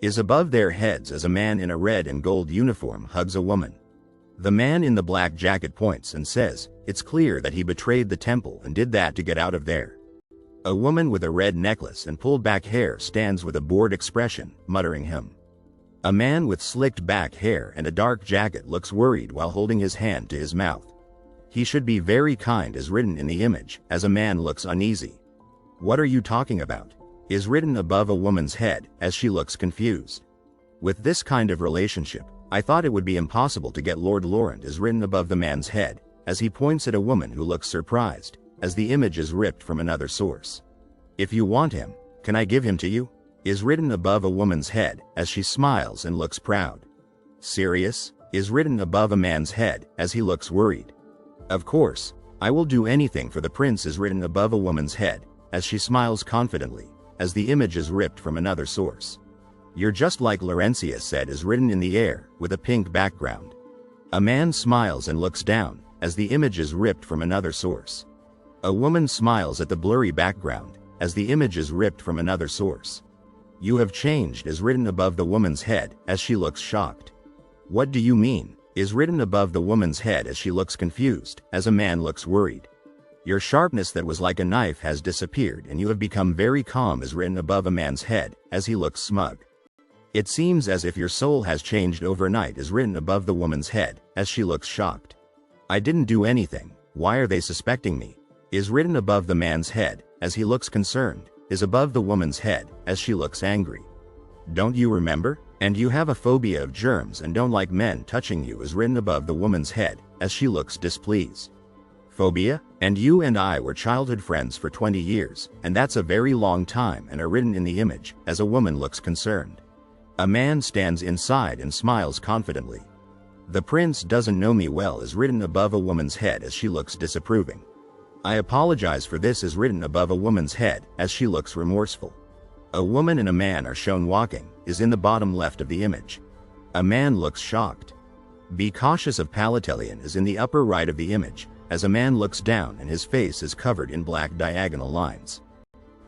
Is above their heads as a man in a red and gold uniform hugs a woman. The man in the black jacket points and says, it's clear that he betrayed the temple and did that to get out of there. A woman with a red necklace and pulled back hair stands with a bored expression, muttering him. A man with slicked back hair and a dark jacket looks worried while holding his hand to his mouth. He should be very kind is written in the image, as a man looks uneasy. What are you talking about? Is written above a woman's head as she looks confused. With this kind of relationship, I thought it would be impossible to get Lord Laurent is written above the man's head, as he points at a woman who looks surprised, as the image is ripped from another source. If you want him, can I give him to you? Is written above a woman's head as she smiles and looks proud. Serious? Is written above a man's head as he looks worried. Of course, I will do anything for the prince is written above a woman's head, as she smiles confidently, as the image is ripped from another source. You're just like Laurentia said is written in the air, with a pink background. A man smiles and looks down, as the image is ripped from another source. A woman smiles at the blurry background, as the image is ripped from another source. You have changed is written above the woman's head, as she looks shocked. What do you mean? Is written above the woman's head as she looks confused, as a man looks worried. Your sharpness that was like a knife has disappeared and you have become very calm is written above a man's head, as he looks smug. It seems as if your soul has changed overnight is written above the woman's head, as she looks shocked. I didn't do anything, why are they suspecting me? Is written above the man's head, as he looks concerned, is above the woman's head, as she looks angry. Don't you remember? And you have a phobia of germs and don't like men touching you is written above the woman's head, as she looks displeased. Phobia? And you and I were childhood friends for 20 years, and that's a very long time and are written in the image, as a woman looks concerned. A man stands inside and smiles confidently. The prince doesn't know me well is written above a woman's head as she looks disapproving. I apologize for this is written above a woman's head as she looks remorseful. A woman and a man are shown walking is in the bottom left of the image. A man looks shocked. Be cautious of Palatelian is in the upper right of the image, as a man looks down and his face is covered in black diagonal lines.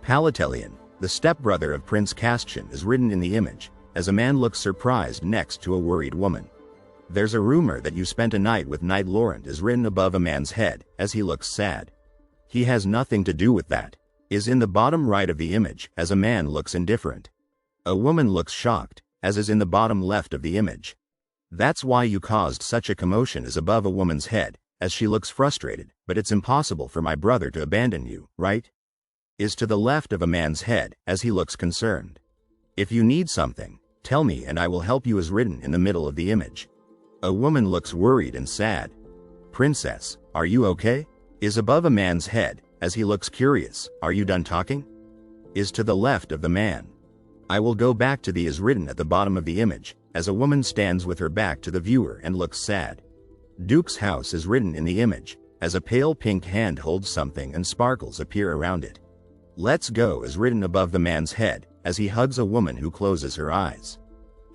Palatelian, the stepbrother of Prince Kastchen is written in the image, as a man looks surprised next to a worried woman. There's a rumor that you spent a night with Knight Laurent is written above a man's head, as he looks sad. He has nothing to do with that. Is in the bottom right of the image, as a man looks indifferent. A woman looks shocked, as is in the bottom left of the image. That's why you caused such a commotion is above a woman's head, as she looks frustrated, but it's impossible for my brother to abandon you, right? Is to the left of a man's head, as he looks concerned. If you need something, tell me and I will help you is written in the middle of the image. A woman looks worried and sad. Princess, are you okay? Is above a man's head, as he looks curious, are you done talking? Is to the left of the man. I will go back to the is written at the bottom of the image, as a woman stands with her back to the viewer and looks sad. Duke's house is written in the image, as a pale pink hand holds something and sparkles appear around it. Let's go is written above the man's head, as he hugs a woman who closes her eyes.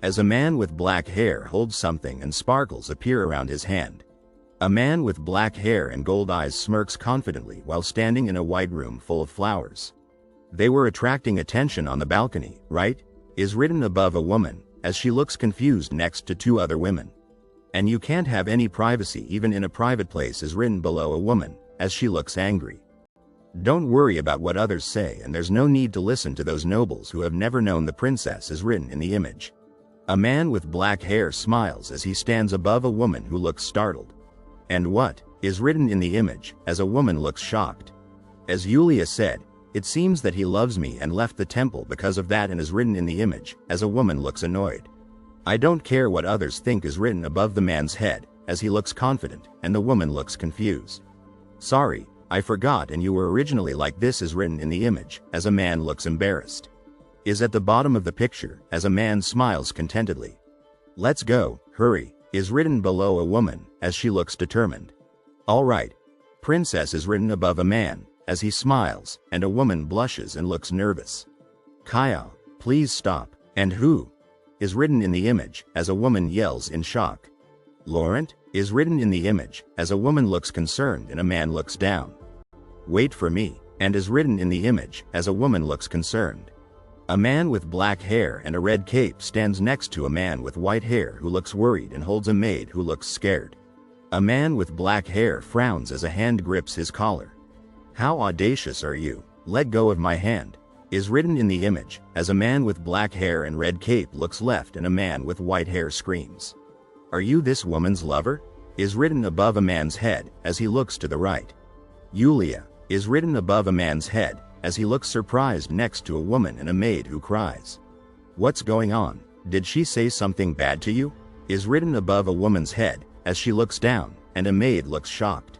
As a man with black hair holds something and sparkles appear around his hand. A man with black hair and gold eyes smirks confidently while standing in a white room full of flowers. They were attracting attention on the balcony, right? Is written above a woman, as she looks confused next to two other women. And you can't have any privacy even in a private place is written below a woman, as she looks angry. Don't worry about what others say, and there's no need to listen to those nobles who have never known the princess is written in the image. A man with black hair smiles as he stands above a woman who looks startled. And what is written in the image, as a woman looks shocked. As Yulia said, it seems that he loves me and left the temple because of that, and is written in the image, as a woman looks annoyed. I don't care what others think is written above the man's head, as he looks confident, and the woman looks confused. Sorry, I forgot, and you were originally like this is written in the image, as a man looks embarrassed. Is at the bottom of the picture, as a man smiles contentedly. Let's go, hurry, is written below a woman, as she looks determined. Alright. Princess is written above a man, as he smiles, and a woman blushes and looks nervous. Kyle, please stop. And who? Is written in the image, as a woman yells in shock. Laurent, is written in the image, as a woman looks concerned and a man looks down. Wait for me, and is written in the image, as a woman looks concerned. A man with black hair and a red cape stands next to a man with white hair who looks worried and holds a maid who looks scared. A man with black hair frowns as a hand grips his collar. How audacious are you? Let go of my hand. Is written in the image, as a man with black hair and red cape looks left and a man with white hair screams. Are you this woman's lover? Is written above a man's head, as he looks to the right. Yulia, is written above a man's head, as he looks surprised next to a woman and a maid who cries. What's going on? Did she say something bad to you? Is written above a woman's head, as she looks down, and a maid looks shocked.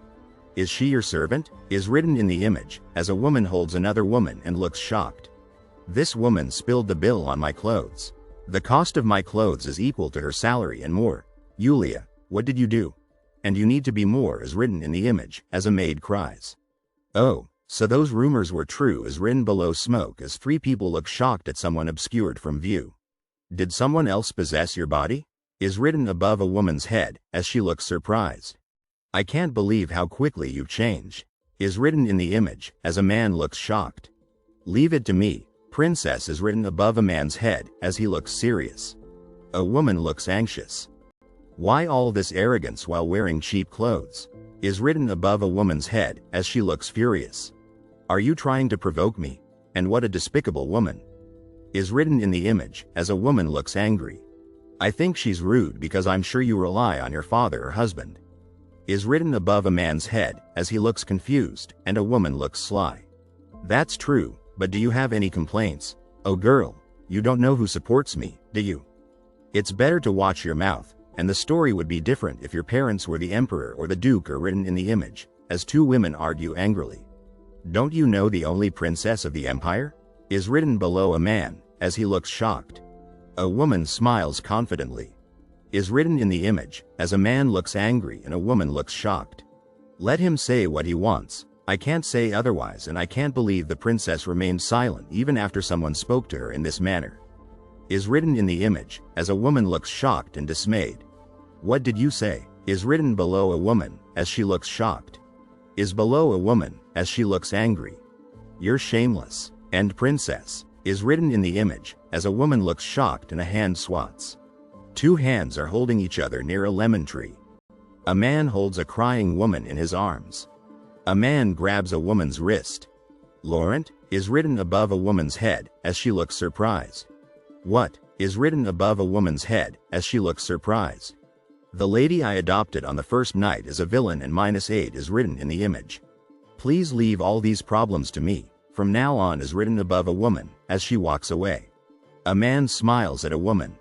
Is she your servant? Is written in the image, as a woman holds another woman and looks shocked. This woman spilled the bill on my clothes. The cost of my clothes is equal to her salary and more. Yulia, what did you do? And you need to be more is written in the image, as a maid cries. Oh, so those rumors were true is written below smoke as three people look shocked at someone obscured from view. Did someone else possess your body? Is written above a woman's head, as she looks surprised. I can't believe how quickly you've changed. Is written in the image, as a man looks shocked. Leave it to me. Princess is written above a man's head, as he looks serious. A woman looks anxious. Why all this arrogance while wearing cheap clothes? Is written above a woman's head, as she looks furious. Are you trying to provoke me? And what a despicable woman. Is written in the image, as a woman looks angry. I think she's rude because I'm sure you rely on your father or husband. Is written above a man's head, as he looks confused, and a woman looks sly. That's true, but do you have any complaints? Oh girl, you don't know who supports me, do you? It's better to watch your mouth, and the story would be different if your parents were the emperor or the duke are written in the image, as two women argue angrily. Don't you know the only princess of the empire? Is written below a man, as he looks shocked. A woman smiles confidently. Is written in the image, as a man looks angry and a woman looks shocked. Let him say what he wants. I can't say otherwise, and I can't believe the princess remained silent even after someone spoke to her in this manner. Is written in the image, as a woman looks shocked and dismayed. What did you say? Is written below a woman, as she looks shocked. Is below a woman, as she looks angry. You're shameless. And princess, is written in the image, as a woman looks shocked and a hand swats. Two hands are holding each other near a lemon tree. A man holds a crying woman in his arms. A man grabs a woman's wrist. Laurent, is written above a woman's head, as she looks surprised. What, is written above a woman's head, as she looks surprised. The lady I adopted on the first night is a villain, and -8 is written in the image. Please leave all these problems to me. From now on is written above a woman, as she walks away. A man smiles at a woman.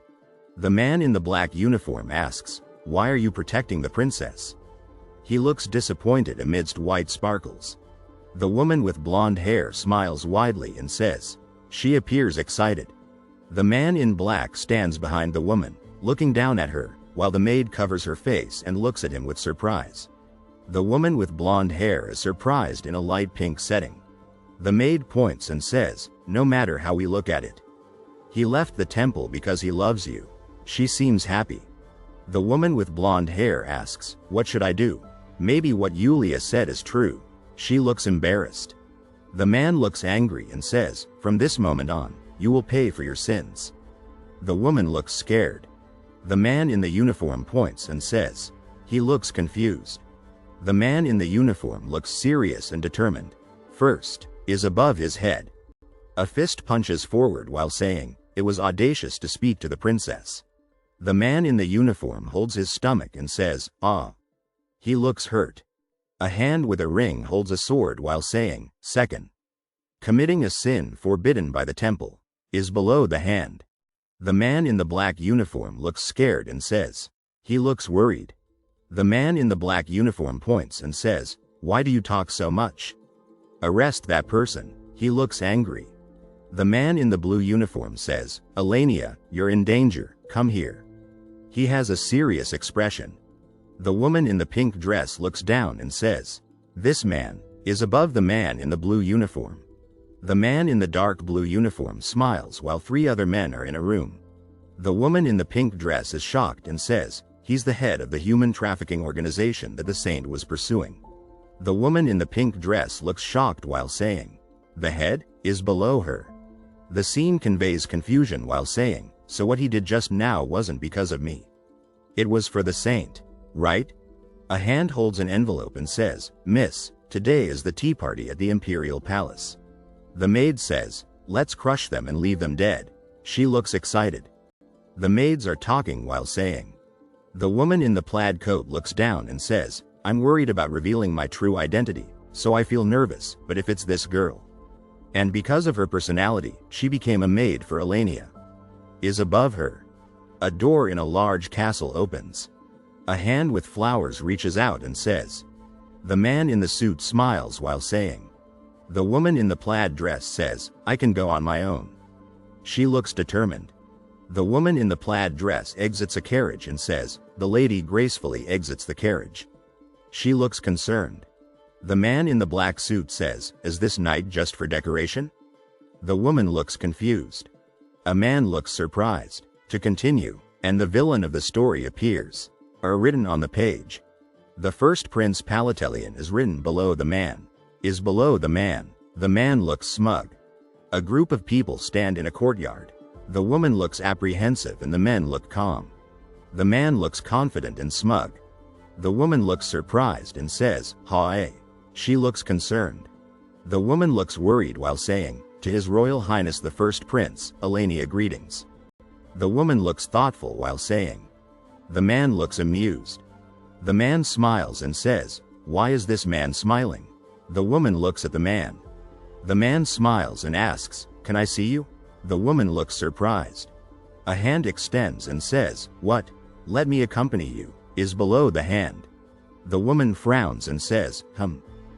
The man in the black uniform asks, "Why are you protecting the princess?" He looks disappointed amidst white sparkles. The woman with blonde hair smiles widely and says, "She appears excited." The man in black stands behind the woman, looking down at her, while the maid covers her face and looks at him with surprise. The woman with blonde hair is surprised in a light pink setting. The maid points and says, "No matter how we look at it. He left the temple because he loves you." She seems happy. The woman with blonde hair asks, "What should I do? Maybe what Yulia said is true." She looks embarrassed. The man looks angry and says, "From this moment on, you will pay for your sins." The woman looks scared. The man in the uniform points and says, "He looks confused." The man in the uniform looks serious and determined. First, is above his head. A fist punches forward while saying, "It was audacious to speak to the princess." The man in the uniform holds his stomach and says, "Ah." He looks hurt. A hand with a ring holds a sword while saying, "Second, committing a sin forbidden by the temple, is below the hand." The man in the black uniform looks scared and says, "He looks worried." The man in the black uniform points and says, "Why do you talk so much? Arrest that person." He looks angry. The man in the blue uniform says, "Elenia, you're in danger, come here." He has a serious expression. The woman in the pink dress looks down and says, "This man is above the man in the blue uniform." The man in the dark blue uniform smiles while 3 other men are in a room. The woman in the pink dress is shocked and says, "He's the head of the human trafficking organization that the saint was pursuing." The woman in the pink dress looks shocked while saying, "The head is below her." The scene conveys confusion while saying, "So what he did just now wasn't because of me. It was for the saint, right?" A hand holds an envelope and says, "Miss, today is the tea party at the Imperial Palace." The maid says, "Let's crush them and leave them dead." She looks excited. The maids are talking while saying. The woman in the plaid coat looks down and says, "I'm worried about revealing my true identity, so I feel nervous, but if it's this girl." And because of her personality, she became a maid for Elenia. Is above her. A door in a large castle opens. A hand with flowers reaches out and says. The man in the suit smiles while saying. The woman in the plaid dress says, "I can go on my own." She looks determined. The woman in the plaid dress exits a carriage and says, "The lady gracefully exits the carriage." She looks concerned. The man in the black suit says, "Is this night just for decoration?" The woman looks confused. A man looks surprised. To continue, and the villain of the story appears, are written on the page. The first Prince Palatelian is written below the man. Is below the man. The man looks smug. A group of people stand in a courtyard. The woman looks apprehensive and the men look calm. The man looks confident and smug. The woman looks surprised and says, "Ha-eh." She looks concerned. The woman looks worried while saying, "To His Royal Highness the First Prince, Elenia, greetings." The woman looks thoughtful while saying. The man looks amused. The man smiles and says, "Why is this man smiling?" The woman looks at the man. The man smiles and asks, "Can I see you?" The woman looks surprised. A hand extends and says, "What? Let me accompany you." Is below the hand. The woman frowns and says,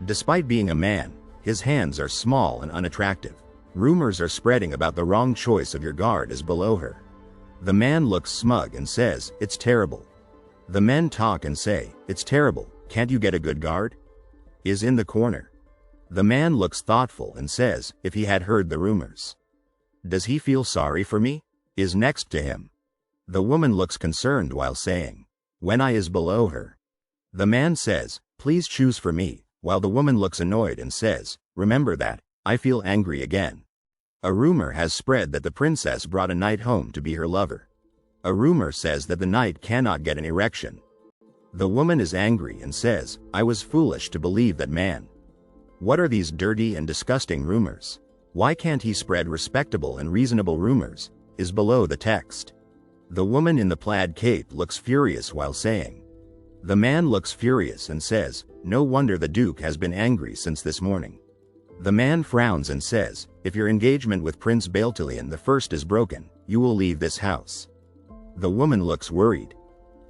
Despite being a man, his hands are small and unattractive. Rumors are spreading about the wrong choice of your guard is below her. The man looks smug and says, "It's terrible." The men talk and say, "It's terrible, can't you get a good guard?" Is in the corner. The man looks thoughtful and says, "If he had heard the rumors. Does he feel sorry for me?" Is next to him. The woman looks concerned while saying, "When I is below her." The man says, "Please choose for me," while the woman looks annoyed and says, "Remember that, I feel angry again." A rumor has spread that the princess brought a knight home to be her lover. A rumor says that the knight cannot get an erection. The woman is angry and says, "I was foolish to believe that man. What are these dirty and disgusting rumors? Why can't he spread respectable and reasonable rumors?" Is below the text. The woman in the plaid cape looks furious while saying. The man looks furious and says, "No wonder the Duke has been angry since this morning." The man frowns and says, "If your engagement with Prince Baltilian the First is broken, you will leave this house." The woman looks worried.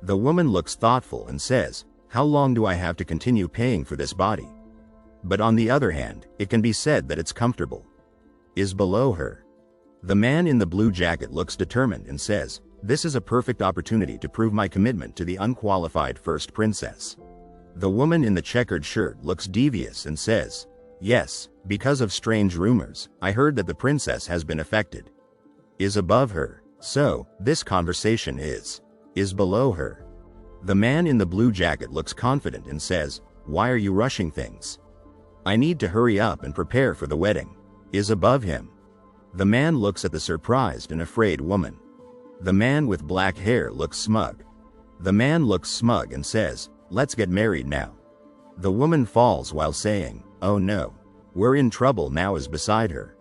The woman looks thoughtful and says, "How long do I have to continue paying for this body? But on the other hand, it can be said that it's comfortable." Is below her. The man in the blue jacket looks determined and says, "This is a perfect opportunity to prove my commitment to the unqualified first princess." The woman in the checkered shirt looks devious and says, "Yes, because of strange rumors, I heard that the princess has been affected. Is above her, so, this conversation is below her." The man in the blue jacket looks confident and says, "Why are you rushing things? I need to hurry up and prepare for the wedding. Is above him." The man looks at the surprised and afraid woman. The man with black hair looks smug. The man looks smug and says, "Let's get married now." The woman falls while saying, "Oh no, we're in trouble now," is beside her.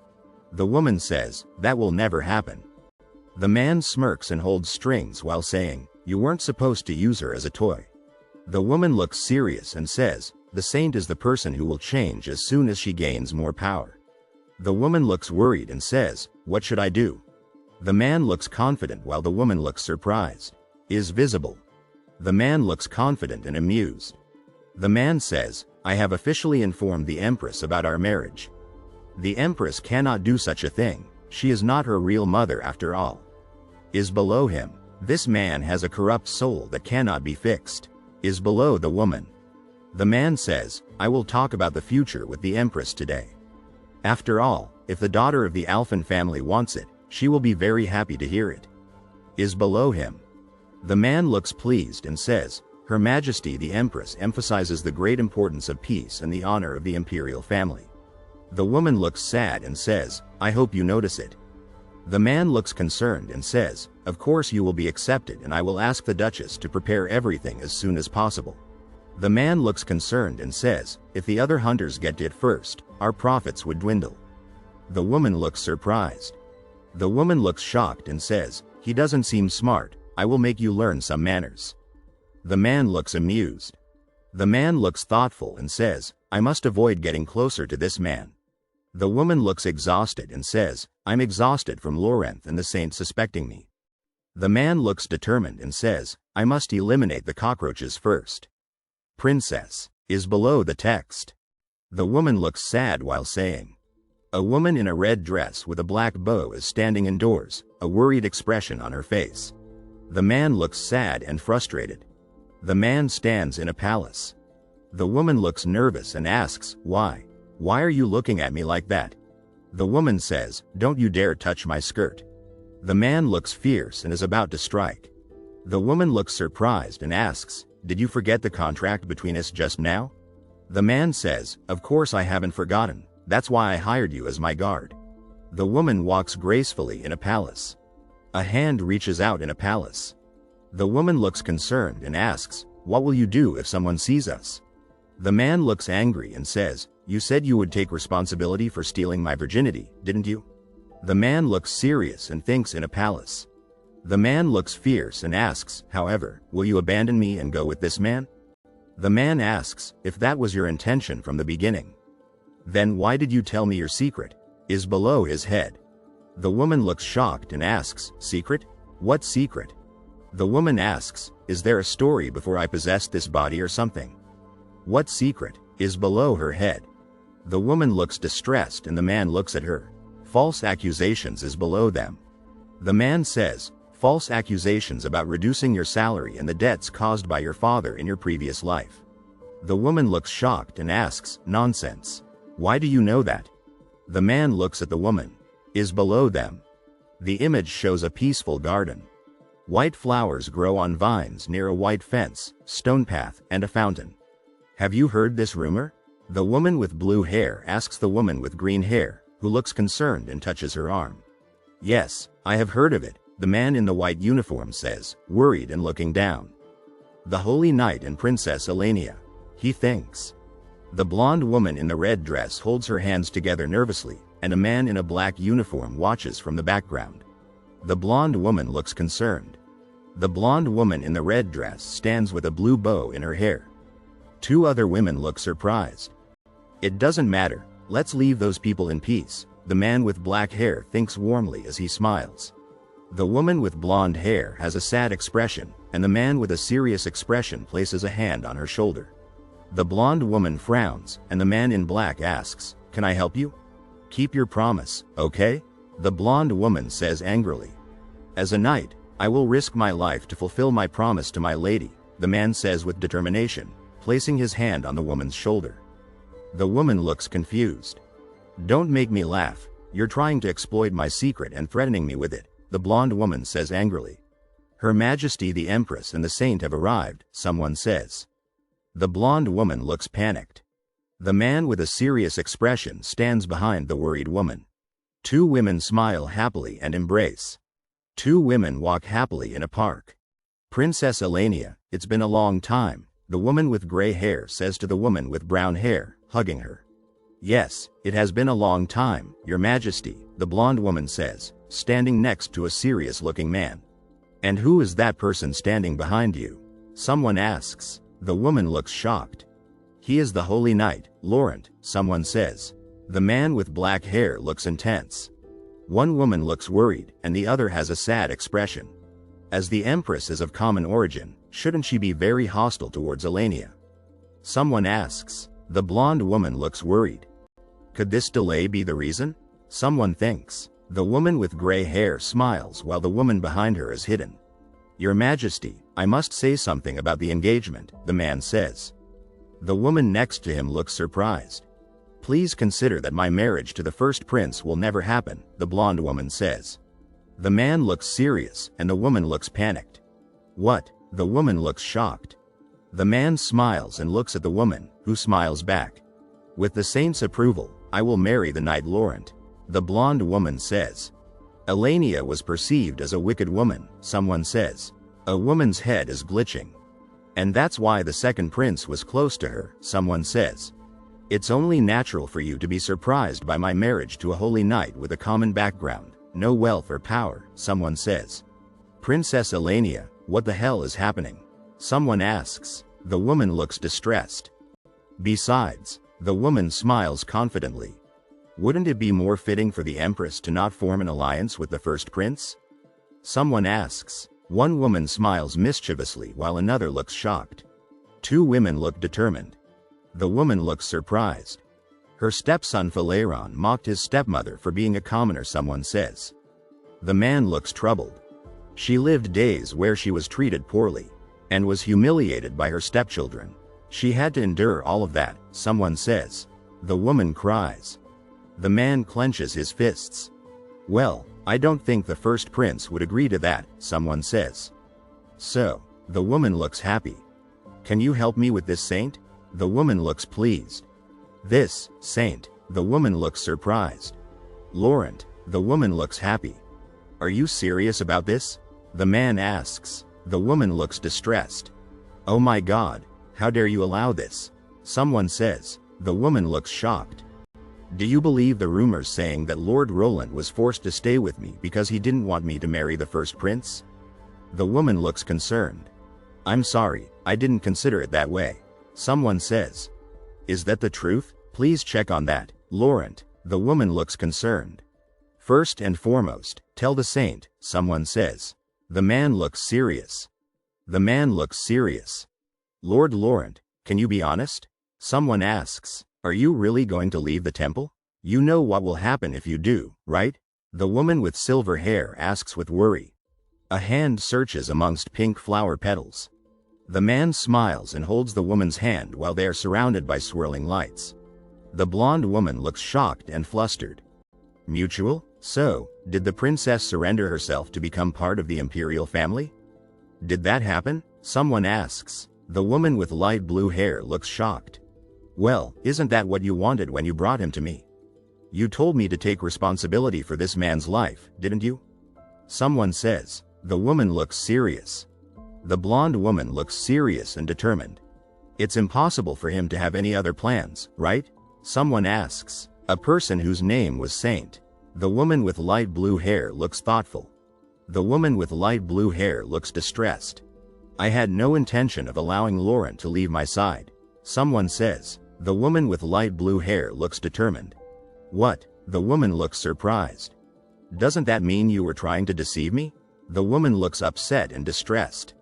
The woman says, "That will never happen." The man smirks and holds strings while saying, "You weren't supposed to use her as a toy." The woman looks serious and says, "The saint is the person who will change as soon as she gains more power." The woman looks worried and says, "What should I do?" The man looks confident while the woman looks surprised. Is visible. The man looks confident and amused. The man says, "I have officially informed the Empress about our marriage. The Empress cannot do such a thing, she is not her real mother after all." Is below him. This man has a corrupt soul that cannot be fixed. Is below the woman. The man says, "I will talk about the future with the Empress today. After all, if the daughter of the Alphen family wants it, she will be very happy to hear it." Is below him. The man looks pleased and says, "Her Majesty the Empress emphasizes the great importance of peace and the honor of the imperial family." The woman looks sad and says, "I hope you notice it." The man looks concerned and says, "Of course you will be accepted, and I will ask the Duchess to prepare everything as soon as possible." The man looks concerned and says, "If the other hunters get it first, our profits would dwindle." The woman looks surprised. The woman looks shocked and says, "He doesn't seem smart, I will make you learn some manners." The man looks amused. The man looks thoughtful and says, "I must avoid getting closer to this man." The woman looks exhausted and says, "I'm exhausted from Laurent and the saint suspecting me." The man looks determined and says, "I must eliminate the cockroaches first." Princess is below the text. The woman looks sad while saying. A woman in a red dress with a black bow is standing indoors, a worried expression on her face. The man looks sad and frustrated. The man stands in a palace. The woman looks nervous and asks, "Why? Why are you looking at me like that?" The woman says, "Don't you dare touch my skirt." The man looks fierce and is about to strike. The woman looks surprised and asks, "Did you forget the contract between us just now?" The man says, "Of course I haven't forgotten, that's why I hired you as my guard." The woman walks gracefully in a palace. A hand reaches out in a palace. The woman looks concerned and asks, "What will you do if someone sees us?" The man looks angry and says, "You said you would take responsibility for stealing my virginity, didn't you?" The man looks serious and thinks in a palace. The man looks fierce and asks, "However, will you abandon me and go with this man?" The man asks, "If that was your intention from the beginning, then why did you tell me your secret?" Is below his head. The woman looks shocked and asks, "Secret? What secret?" The woman asks, "Is there a story before I possessed this body or something?" "What secret?" Is below her head. The woman looks distressed and the man looks at her. False accusations is below them. The man says, "False accusations about reducing your salary and the debts caused by your father in your previous life." The woman looks shocked and asks, "Nonsense. Why do you know that?" The man looks at the woman. Is below them. The image shows a peaceful garden. White flowers grow on vines near a white fence, stone path, and a fountain. "Have you heard this rumor?" The woman with blue hair asks the woman with green hair, who looks concerned and touches her arm. "Yes, I have heard of it," the man in the white uniform says, worried and looking down. "The Holy Knight and Princess Elenia," he thinks. The blonde woman in the red dress holds her hands together nervously, and a man in a black uniform watches from the background. The blonde woman looks concerned. The blonde woman in the red dress stands with a blue bow in her hair. Two other women look surprised. "It doesn't matter, let's leave those people in peace," the man with black hair thinks warmly as he smiles. The woman with blonde hair has a sad expression, and the man with a serious expression places a hand on her shoulder. The blonde woman frowns, and the man in black asks, "Can I help you?" "Keep your promise, okay?" The blonde woman says angrily. As a knight, I will risk my life to fulfill my promise to my lady, the man says with determination, placing his hand on the woman's shoulder. The woman looks confused. Don't make me laugh, you're trying to exploit my secret and threatening me with it, the blonde woman says angrily. Her Majesty the Empress and the Saint have arrived, someone says. The blonde woman looks panicked. The man with a serious expression stands behind the worried woman. Two women smile happily and embrace. Two women walk happily in a park. Princess Elenia, it's been a long time, the woman with gray hair says to the woman with brown hair, hugging her. Yes, it has been a long time, Your Majesty, the blonde woman says, standing next to a serious-looking man. And who is that person standing behind you? Someone asks. The woman looks shocked. He is the Holy Knight, Laurent, someone says. The man with black hair looks intense. One woman looks worried, and the other has a sad expression. As the Empress is of common origin, shouldn't she be very hostile towards Elenia? Someone asks. The blonde woman looks worried. Could this delay be the reason? Someone thinks. The woman with gray hair smiles while the woman behind her is hidden. Your Majesty, I must say something about the engagement, the man says. The woman next to him looks surprised. Please consider that my marriage to the first prince will never happen, the blonde woman says. The man looks serious and the woman looks panicked. What? The woman looks shocked. The man smiles and looks at the woman, who smiles back. With the saint's approval, I will marry the knight Laurent, the blonde woman says. Elenia was perceived as a wicked woman, someone says. A woman's head is glitching. And that's why the second prince was close to her, someone says. It's only natural for you to be surprised by my marriage to a holy knight with a common background, no wealth or power, someone says. Princess Elenia, what the hell is happening? Someone asks. The woman looks distressed. Besides, the woman smiles confidently. Wouldn't it be more fitting for the Empress to not form an alliance with the first prince? Someone asks. One woman smiles mischievously while another looks shocked. Two women look determined. The woman looks surprised. Her stepson Phileron mocked his stepmother for being a commoner, someone says. The man looks troubled. She lived days where she was treated poorly, and was humiliated by her stepchildren. She had to endure all of that, someone says. The woman cries. The man clenches his fists. Well, I don't think the first prince would agree to that, someone says. So, the woman looks happy. Can you help me with this saint? The woman looks pleased. This, saint, the woman looks surprised. Laurent, the woman looks happy. Are you serious about this? The man asks. The woman looks distressed. Oh my God, how dare you allow this? Someone says. The woman looks shocked. Do you believe the rumors saying that Lord Roland was forced to stay with me because he didn't want me to marry the first prince? The woman looks concerned. I'm sorry, I didn't consider it that way. Someone says. Is that the truth? Please check on that, Laurent. The woman looks concerned. First and foremost, tell the saint, someone says. The man looks serious. The man looks serious. Lord Laurent, can you be honest? Someone asks. Are you really going to leave the temple? You know what will happen if you do, right? The woman with silver hair asks with worry. A hand searches amongst pink flower petals. The man smiles and holds the woman's hand while they are surrounded by swirling lights. The blonde woman looks shocked and flustered. Mutual? So, did the princess surrender herself to become part of the imperial family? Did that happen? Someone asks. The woman with light blue hair looks shocked. Well, isn't that what you wanted when you brought him to me? You told me to take responsibility for this man's life, didn't you? Someone says. The woman looks serious. The blonde woman looks serious and determined. It's impossible for him to have any other plans, right? Someone asks. A person whose name was Saint. The woman with light blue hair looks thoughtful. The woman with light blue hair looks distressed. I had no intention of allowing Laurent to leave my side. Someone says. The woman with light blue hair looks determined. What? The woman looks surprised. Doesn't that mean you were trying to deceive me? The woman looks upset and distressed.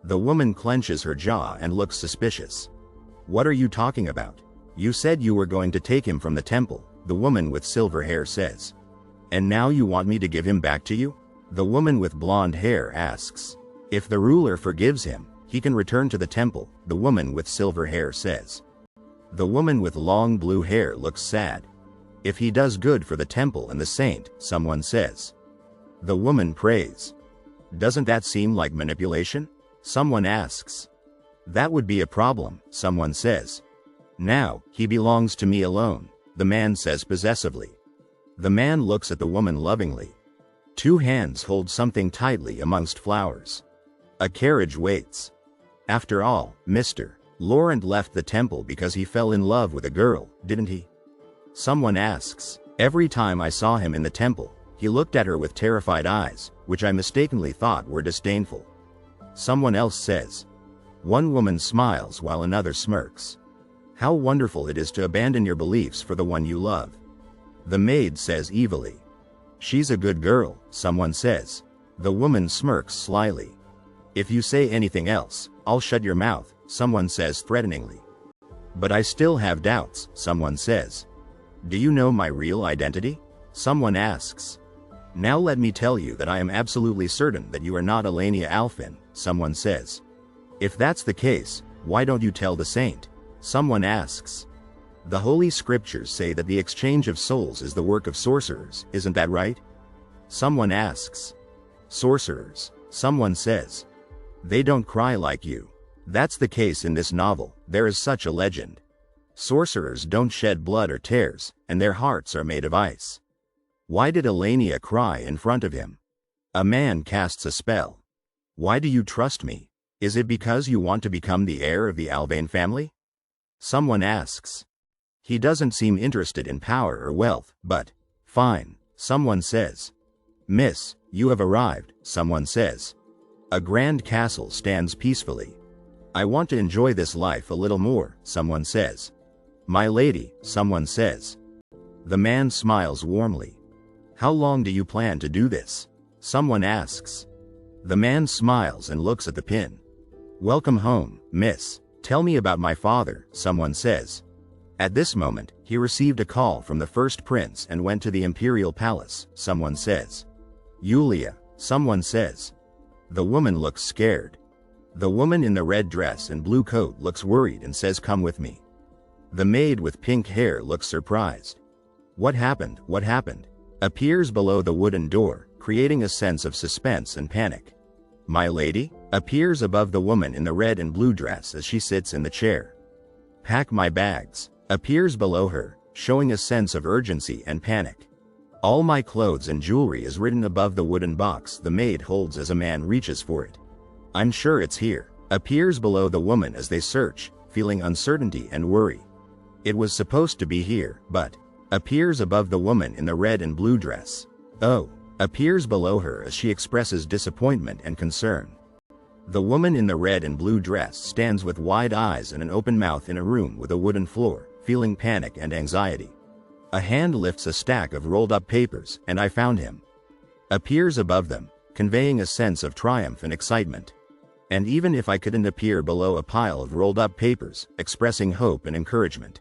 The woman clenches her jaw and looks suspicious. What are you talking about? You said you were going to take him from the temple, the woman with silver hair says. And now you want me to give him back to you? The woman with blonde hair asks. If the ruler forgives him, he can return to the temple, the woman with silver hair says. The woman with long blue hair looks sad. If he does good for the temple and the saint, someone says. The woman prays. Doesn't that seem like manipulation? Someone asks. That would be a problem, someone says. Now, he belongs to me alone, the man says possessively. The man looks at the woman lovingly. Two hands hold something tightly amongst flowers. A carriage waits. After all, Mr. Laurent left the temple because he fell in love with a girl, didn't he? Someone asks. Every time I saw him in the temple, he looked at her with terrified eyes, which I mistakenly thought were disdainful. Someone else says. One woman smiles while another smirks. How wonderful it is to abandon your beliefs for the one you love. The maid says evilly. She's a good girl, someone says. The woman smirks slyly. If you say anything else, I'll shut your mouth, someone says threateningly. But I still have doubts, someone says. Do you know my real identity? Someone asks. Now let me tell you that I am absolutely certain that you are not Elenia Alphin, someone says. If that's the case, why don't you tell the saint? Someone asks. The Holy Scriptures say that the exchange of souls is the work of sorcerers, isn't that right? Someone asks. Sorcerers, someone says. They don't cry like you. That's the case in this novel, there is such a legend. Sorcerers don't shed blood or tears, and their hearts are made of ice. Why did Elenia cry in front of him? A man casts a spell. Why do you trust me? Is it because you want to become the heir of the Alvain family? Someone asks. He doesn't seem interested in power or wealth, but, fine, someone says. Miss, you have arrived, someone says. A grand castle stands peacefully. I want to enjoy this life a little more, someone says. My lady, someone says. The man smiles warmly. How long do you plan to do this? Someone asks. The man smiles and looks at the pin. Welcome home, miss. Tell me about my father, someone says. At this moment, he received a call from the first prince and went to the imperial palace, someone says. Yulia, someone says. The woman looks scared. The woman in the red dress and blue coat looks worried and says, come with me. The maid with pink hair looks surprised. What happened? What happened? Appears below the wooden door, creating a sense of suspense and panic. My lady? Appears above the woman in the red and blue dress as she sits in the chair. Pack my bags. Appears below her, showing a sense of urgency and panic. All my clothes and jewelry is written above the wooden box the maid holds as a man reaches for it. I'm sure it's here. Appears below the woman as they search, feeling uncertainty and worry. It was supposed to be here, but appears above the woman in the red and blue dress. Oh, appears below her as she expresses disappointment and concern. The woman in the red and blue dress stands with wide eyes and an open mouth in a room with a wooden floor, feeling panic and anxiety. A hand lifts a stack of rolled up papers, and I found him. Appears above them, conveying a sense of triumph and excitement. And even if I couldn't appear below a pile of rolled up papers, expressing hope and encouragement.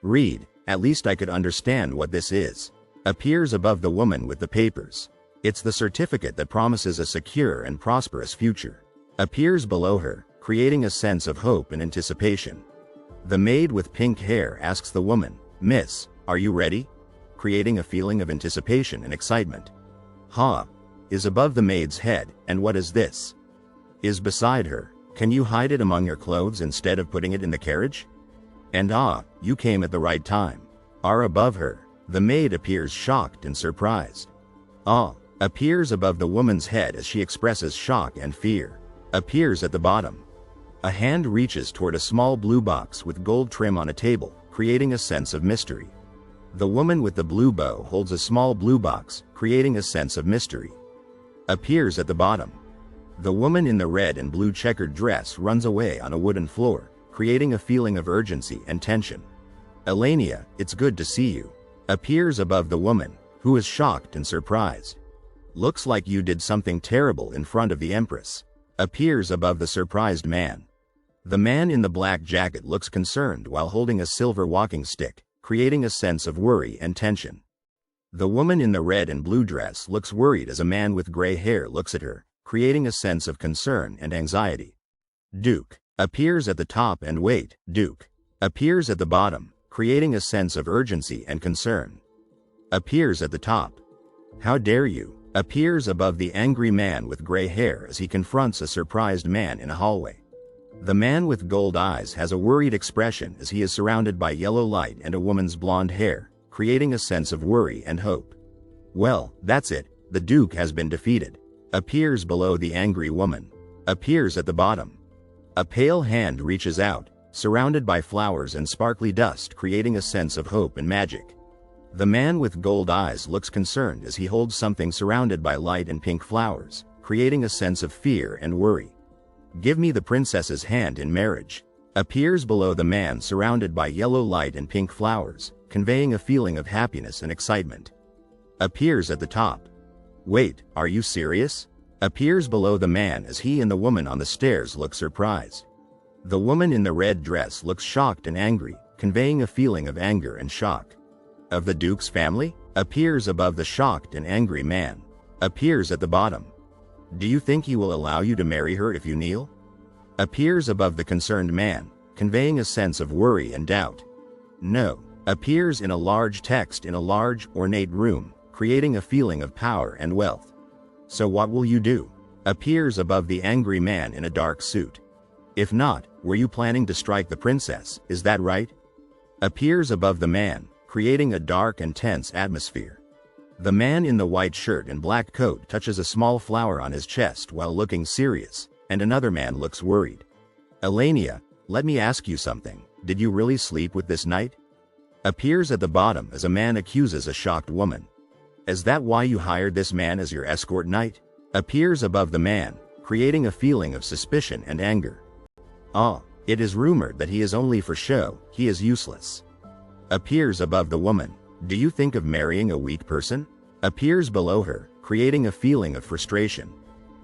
Read, at least I could understand what this is. Appears above the woman with the papers. It's the certificate that promises a secure and prosperous future. Appears below her, creating a sense of hope and anticipation. The maid with pink hair asks the woman, Miss, are you ready? Creating a feeling of anticipation and excitement. Ha! Is above the maid's head, and what is this? Is beside her. Can you hide it among your clothes instead of putting it in the carriage? And you came at the right time. Are above her. The maid appears shocked and surprised. Appears above the woman's head as she expresses shock and fear. Appears at the bottom. A hand reaches toward a small blue box with gold trim on a table, creating a sense of mystery. The woman with the blue bow holds a small blue box, creating a sense of mystery. Appears at the bottom. The woman in the red and blue checkered dress runs away on a wooden floor, creating a feeling of urgency and tension. Elenia, it's good to see you. Appears above the woman, who is shocked and surprised. Looks like you did something terrible in front of the Empress. Appears above the surprised man. The man in the black jacket looks concerned while holding a silver walking stick, creating a sense of worry and tension. The woman in the red and blue dress looks worried as a man with gray hair looks at her, creating a sense of concern and anxiety. Duke appears at the top and wait. Duke appears at the bottom, creating a sense of urgency and concern. Appears at the top. How dare you? Appears above the angry man with gray hair as he confronts a surprised man in a hallway. The man with gold eyes has a worried expression as he is surrounded by yellow light and a woman's blonde hair, creating a sense of worry and hope. Well, that's it, the Duke has been defeated. Appears below the angry woman. Appears at the bottom. A pale hand reaches out, surrounded by flowers and sparkly dust, creating a sense of hope and magic. The man with gold eyes looks concerned as he holds something surrounded by light and pink flowers, creating a sense of fear and worry. Give me the princess's hand in marriage. Appears below the man surrounded by yellow light and pink flowers, conveying a feeling of happiness and excitement. Appears at the top. Wait, are you serious? Appears below the man as he and the woman on the stairs look surprised. The woman in the red dress looks shocked and angry, conveying a feeling of anger and shock. Of the Duke's family? Appears above the shocked and angry man. Appears at the bottom. Do you think he will allow you to marry her if you kneel? Appears above the concerned man, conveying a sense of worry and doubt. No. Appears in a large text in a large, ornate room, creating a feeling of power and wealth. So what will you do? Appears above the angry man in a dark suit. If not, were you planning to strike the princess, is that right? Appears above the man, creating a dark and tense atmosphere. The man in the white shirt and black coat touches a small flower on his chest while looking serious, and another man looks worried. Elenia, let me ask you something. Did you really sleep with this knight? Appears at the bottom as a man accuses a shocked woman. Is that why you hired this man as your escort knight? Appears above the man, creating a feeling of suspicion and anger. Ah, it is rumored that he is only for show, he is useless. Appears above the woman. Do you think of marrying a weak person? Appears below her, creating a feeling of frustration.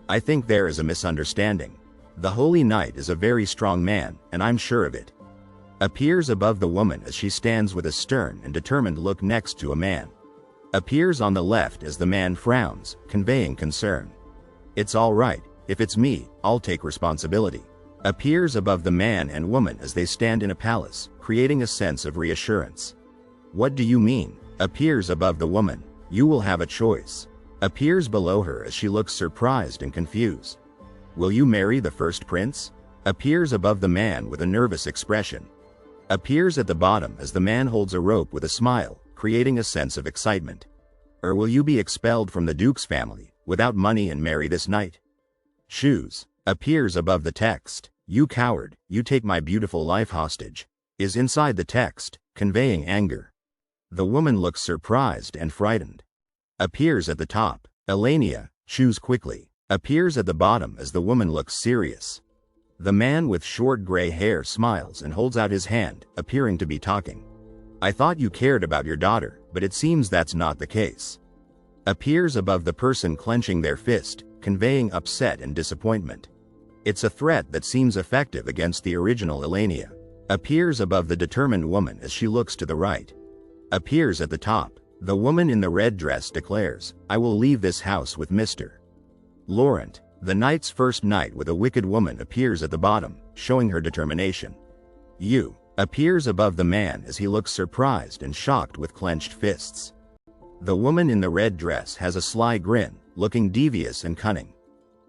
I think there is a misunderstanding. The holy knight is a very strong man, and I'm sure of it. Appears above the woman as she stands with a stern and determined look next to a man. Appears on the left as the man frowns, conveying concern. It's all right, if it's me, I'll take responsibility. Appears above the man and woman as they stand in a palace, creating a sense of reassurance. What do you mean? Appears above the woman. You will have a choice. Appears below her as she looks surprised and confused. Will you marry the first prince? Appears above the man with a nervous expression. Appears at the bottom as the man holds a rope with a smile, creating a sense of excitement. Or will you be expelled from the Duke's family, without money and marry this knight? Choose. Appears above the text. You coward, you take my beautiful life hostage. Is inside the text, conveying anger. The woman looks surprised and frightened. Appears at the top. Elenia, choose quickly. Appears at the bottom as the woman looks serious. The man with short gray hair smiles and holds out his hand, appearing to be talking. I thought you cared about your daughter, but it seems that's not the case. Appears above the person clenching their fist, conveying upset and disappointment. It's a threat that seems effective against the original Elenia. Appears above the determined woman as she looks to the right. Appears at the top. The woman in the red dress declares, I will leave this house with Mr. Laurent. The knight's first night with a wicked woman appears at the bottom, showing her determination. You. Appears above the man as he looks surprised and shocked with clenched fists. The woman in the red dress has a sly grin, looking devious and cunning.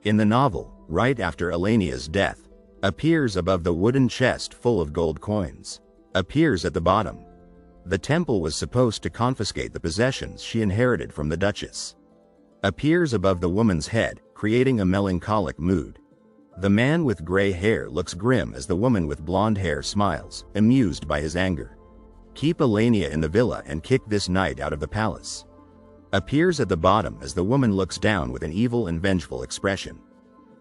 In the novel, right after Elenia's death, appears above the wooden chest full of gold coins. Appears at the bottom. The temple was supposed to confiscate the possessions she inherited from the Duchess. Appears above the woman's head, creating a melancholic mood. The man with gray hair looks grim as the woman with blonde hair smiles, amused by his anger. Keep Elenia in the villa and kick this knight out of the palace. Appears at the bottom as the woman looks down with an evil and vengeful expression.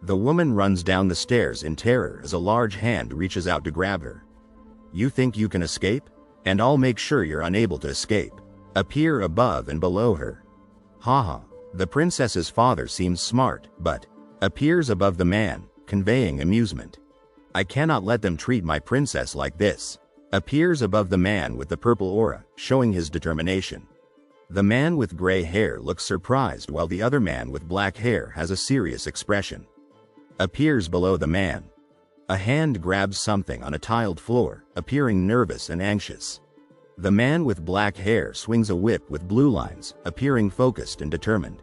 The woman runs down the stairs in terror as a large hand reaches out to grab her. You think you can escape? And I'll make sure you're unable to escape. Appear above and below her. Haha. The princess's father seems smart, but appears above the man, conveying amusement. I cannot let them treat my princess like this. Appears above the man with the purple aura, showing his determination. The man with gray hair looks surprised while the other man with black hair has a serious expression. Appears below the man. A hand grabs something on a tiled floor, appearing nervous and anxious. The man with black hair swings a whip with blue lines, appearing focused and determined.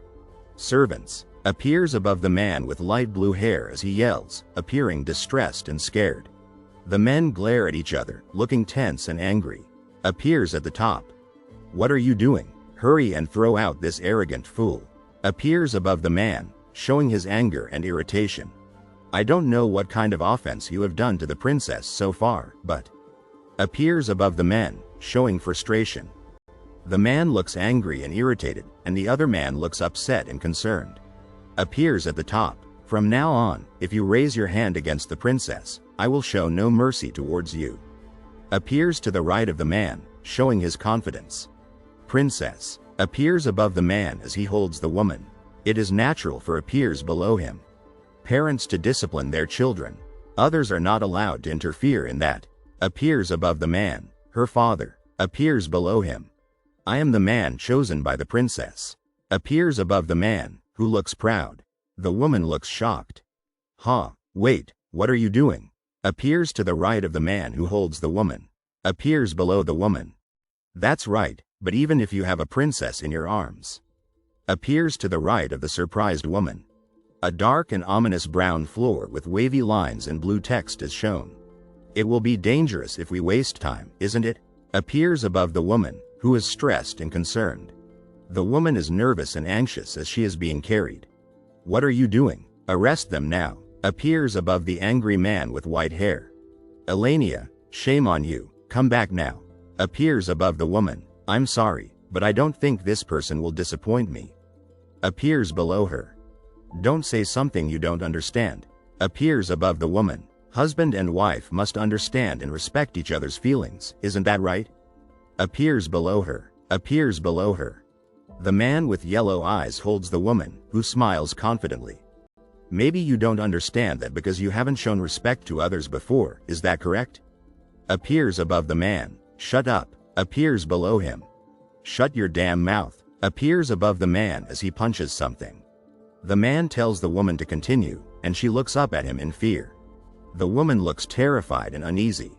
Servants. Appears above the man with light blue hair as he yells, appearing distressed and scared. The men glare at each other, looking tense and angry. Appears at the top. What are you doing? Hurry and throw out this arrogant fool. Appears above the man, showing his anger and irritation. I don't know what kind of offense you have done to the princess so far, but... Appears above the men, showing frustration. The man looks angry and irritated, and the other man looks upset and concerned. Appears at the top. From now on, if you raise your hand against the princess, I will show no mercy towards you. Appears to the right of the man, showing his confidence. Princess. Appears above the man as he holds the woman. It is natural for appears below him. Parents to discipline their children. Others are not allowed to interfere in that. Appears above the man. Her father. Appears below him. I am the man chosen by the princess. Appears above the man, who looks proud. The woman looks shocked. Wait, what are you doing? Appears to the right of the man who holds the woman. Appears below the woman. That's right, but even if you have a princess in your arms. Appears to the right of the surprised woman. A dark and ominous brown floor with wavy lines and blue text is shown. It will be dangerous if we waste time, isn't it? Appears above the woman, who is stressed and concerned. The woman is nervous and anxious as she is being carried. What are you doing? Arrest them now. Appears above the angry man with white hair. Elenia, shame on you, come back now. Appears above the woman. I'm sorry, but I don't think this person will disappoint me. Appears below her. Don't say something you don't understand. Appears above the woman. Husband and wife must understand and respect each other's feelings, isn't that right? Appears below her. Appears below her. The man with yellow eyes holds the woman, who smiles confidently. Maybe you don't understand that because you haven't shown respect to others before, is that correct? Appears above the man. Shut up. Appears below him. Shut your damn mouth. Appears above the man as he punches something. The man tells the woman to continue, and she looks up at him in fear. The woman looks terrified and uneasy.